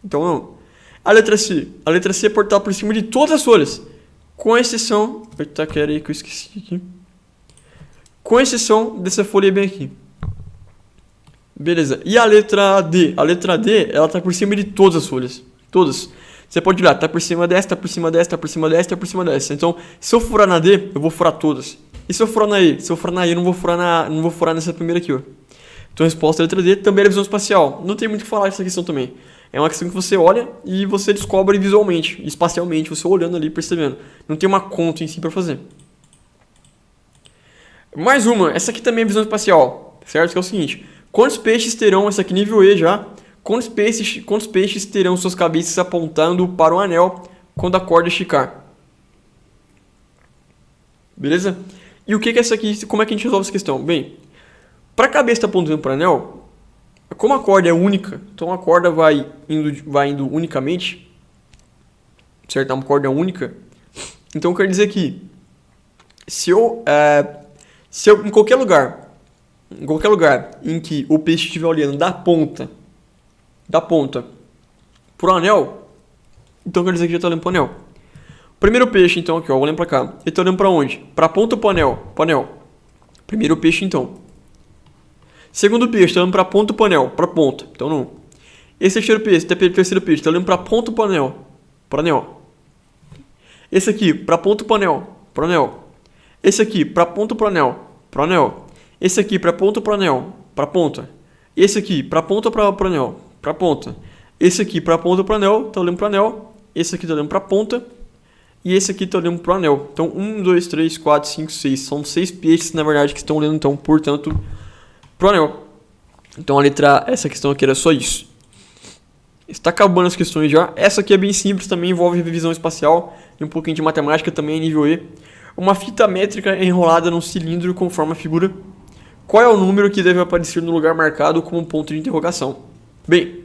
Então não. A letra C é portar por cima de todas as folhas, com exceção... Eita, que era aí que eu esqueci aqui. Com exceção dessa folha bem aqui. Beleza. E a letra D? A letra D, ela tá por cima de todas as folhas. Todas. Você pode olhar, tá por cima dessa, tá por cima dessa, tá por cima dessa, tá por cima dessa. Então, se eu furar na D, eu vou furar todas. E se eu furar na E? Se eu furar na E, eu não vou furar nessa primeira aqui, ó. Então, a resposta é a letra D, também é visão espacial. Não tem muito o que falar dessa questão também. É uma questão que você olha e você descobre visualmente, espacialmente, você olhando ali, percebendo. Não tem uma conta em si para fazer. Mais uma, essa aqui também é visão espacial, certo? Que é o seguinte, quantos peixes terão, essa aqui nível E já, quantos peixes terão suas cabeças apontando para o anel quando a corda esticar? Beleza? E o que é essa aqui, como é que a gente resolve essa questão? Bem, para a cabeça estar apontando para o anel, como a corda é única, então a corda vai indo unicamente, certo? É uma corda única. Então quer dizer que se eu em qualquer lugar em que o peixe estiver olhando da ponta pro anel, então quer dizer que já está olhando pro anel. Primeiro peixe, então, aqui, ó, olhando para cá. Ele está olhando para onde? Para a ponta ou pro anel? Pro anel. Primeiro peixe, então. Segundo peixe, está olhando para a ponta ou para o anel? Para a ponta, então não. Esse terceiro peixe, está olhando para a ponta ou para o anel? Para o anel. Esse aqui, para a ponta ou para o anel? Para o anel. Esse aqui, para a ponta ou para o anel? Para o anel. Esse aqui, para a ponta ou para o anel? Para a ponta. Esse aqui, para a ponta ou para o anel? Para a ponta. Esse aqui, para a ponta ou para o anel? Está olhando para o anel. Esse aqui está olhando para a ponta. E esse aqui está olhando para o anel. Então, 1, 2, 3, 4, 5, 6. São 6 peixes, na verdade, que estão olhando, então, portanto, pro anel. Então a letra A, essa questão aqui era só isso. Está acabando as questões já. Essa aqui é bem simples, também envolve revisão espacial e um pouquinho de matemática, também é nível E. Uma fita métrica enrolada num cilindro conforme a figura. Qual é o número que deve aparecer no lugar marcado como ponto de interrogação? Bem,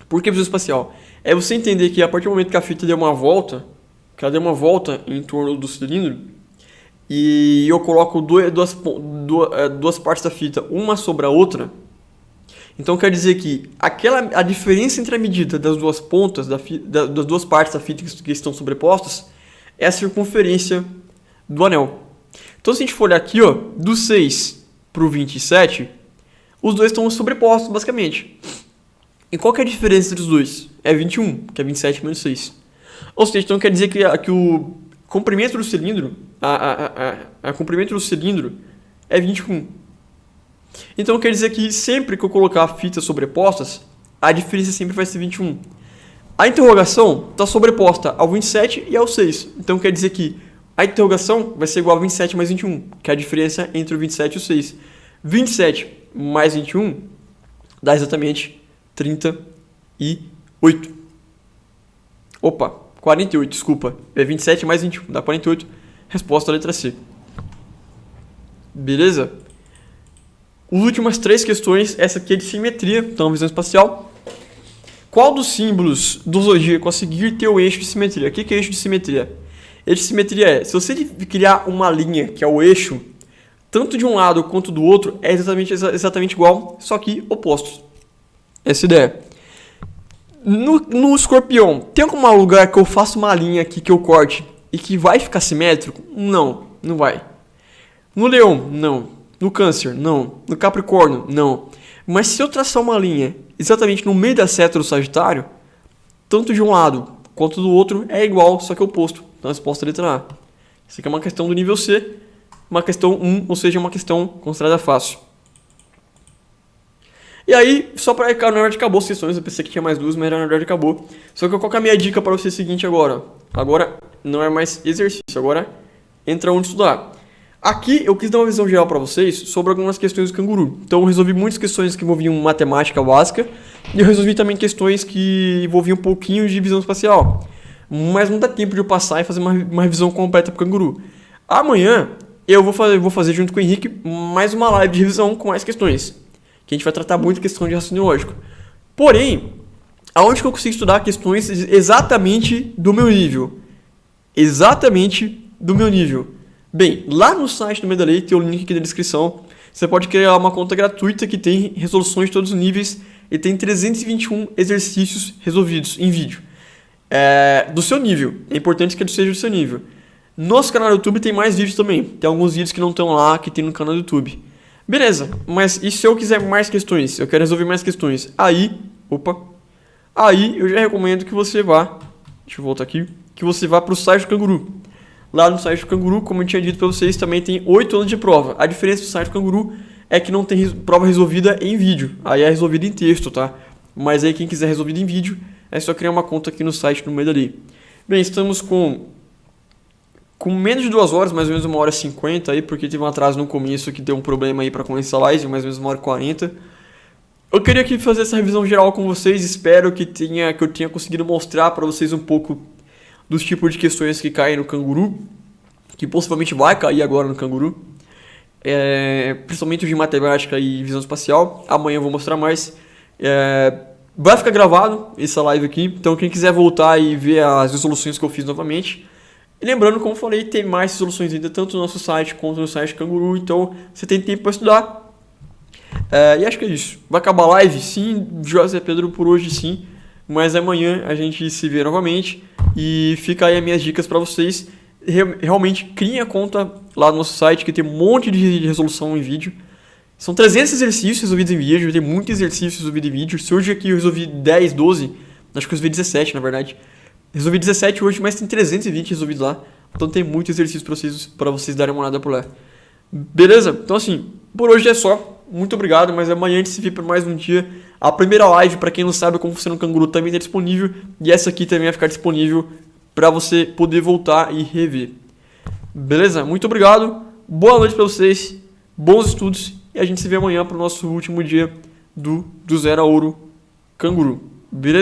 por que visão espacial? É você entender que a partir do momento que a fita deu uma volta, em torno do cilindro, e eu coloco duas partes da fita, uma sobre a outra, então quer dizer que a diferença entre a medida das duas pontas, das duas partes da fita que estão sobrepostas, é a circunferência do anel. Então se a gente for olhar aqui, ó, do 6 para o 27, os dois estão sobrepostos basicamente. E qual que é a diferença entre os dois? É 21, que é 27 menos 6. Ou seja, então quer dizer que o comprimento do cilindro, comprimento do cilindro é 21. Então quer dizer que sempre que eu colocar fitas sobrepostas, a diferença sempre vai ser 21. A interrogação está sobreposta ao 27 e ao 6. Então quer dizer que a interrogação vai ser igual a 27 mais 21, que é a diferença entre o 27 e o 6. 27 mais 21 dá exatamente 38. Opa, 48, desculpa. É 27 mais 21, dá 48. Resposta à letra C. Beleza? As últimas 3 questões, essa aqui é de simetria, então visão espacial. Qual dos símbolos do zodíaco a seguir tem o eixo de simetria? O que é eixo de simetria? Eixo de simetria é, se você criar uma linha que é o eixo, tanto de um lado quanto do outro, é exatamente igual, só que opostos. Essa ideia. No escorpião, tem algum lugar que eu faço uma linha aqui que eu corte e que vai ficar simétrico? Não, não vai. No leão, não. No câncer, não. No capricórnio, não. Mas se eu traçar uma linha exatamente no meio da seta do sagitário, tanto de um lado quanto do outro é igual, só que oposto. Então a resposta é a letra A. Isso aqui é uma questão do nível C. uma questão 1, ou seja, uma questão considerada fácil. E aí, só pra... Na verdade, acabou as questões. Eu pensei que tinha mais duas, mas na verdade acabou. Só que qual que é a minha dica para você é o seguinte agora. Agora não é mais exercício, agora entra onde estudar. Aqui eu quis dar uma visão geral para vocês sobre algumas questões do canguru. Então eu resolvi muitas questões que envolviam matemática básica. E eu resolvi também questões que envolviam um pouquinho de visão espacial. Mas não dá tempo de eu passar e fazer uma revisão completa pro canguru. Amanhã eu vou fazer junto com o Henrique mais uma live de revisão com mais questões. Que a gente vai tratar muito questão de raciocínio lógico. Porém, aonde que eu consigo estudar questões exatamente do meu nível? Exatamente do meu nível. Bem, lá no site do Medalei, tem o link aqui na descrição. Você pode criar uma conta gratuita que tem resoluções de todos os níveis e tem 321 exercícios resolvidos em vídeo. Do seu nível. É importante que ele seja do seu nível. Nosso canal do YouTube tem mais vídeos também. Tem alguns vídeos que não estão lá, que tem no canal do YouTube. Beleza, mas e se eu quiser mais questões? Eu quero resolver mais questões. Aí eu já recomendo que você vá. Deixa eu voltar aqui. Que você vá para o site do Canguru. Lá no site do Canguru, como eu tinha dito para vocês, também tem 8 anos de prova. A diferença do site do Canguru é que não tem prova resolvida em vídeo. Aí é resolvida em texto, tá? Mas aí quem quiser resolvida em vídeo, é só criar uma conta aqui no site do Medalei. Bem, estamos com menos de 2 horas, mais ou menos 1h50 aí, porque teve um atraso no começo que deu um problema aí para começar a live, mais ou menos 1h40. Eu queria aqui fazer essa revisão geral com vocês, espero que eu tenha conseguido mostrar para vocês um pouco dos tipos de questões que caem no canguru, que possivelmente vai cair agora no canguru, principalmente os de matemática e visão espacial. Amanhã eu vou mostrar mais. Vai ficar gravado essa live aqui, então quem quiser voltar e ver as resoluções que eu fiz novamente. E lembrando, como eu falei, tem mais soluções ainda, tanto no nosso site quanto no site Canguru, então você tem tempo para estudar. E acho que é isso. Vai acabar a live? Sim, José Pedro, por hoje sim, mas amanhã a gente se vê novamente e fica aí as minhas dicas para vocês. Realmente criem a conta lá no nosso site, que tem um monte de resolução em vídeo. São 300 exercícios resolvidos em vídeo, tem muitos exercícios resolvidos em vídeo. Se hoje aqui eu resolvi 10, 12, acho que eu resolvi 17 na verdade. Resolvi 17 hoje, mas tem 320 resolvidos lá. Então tem muito exercício para vocês darem uma olhada por lá. Beleza? Então assim, por hoje é só. Muito obrigado, mas amanhã a gente se vê por mais um dia. A primeira live, para quem não sabe como funciona o Canguru, também está disponível. E essa aqui também vai ficar disponível para você poder voltar e rever. Beleza? Muito obrigado. Boa noite para vocês. Bons estudos. E a gente se vê amanhã para o nosso último dia do Zero a Ouro Canguru. Beleza?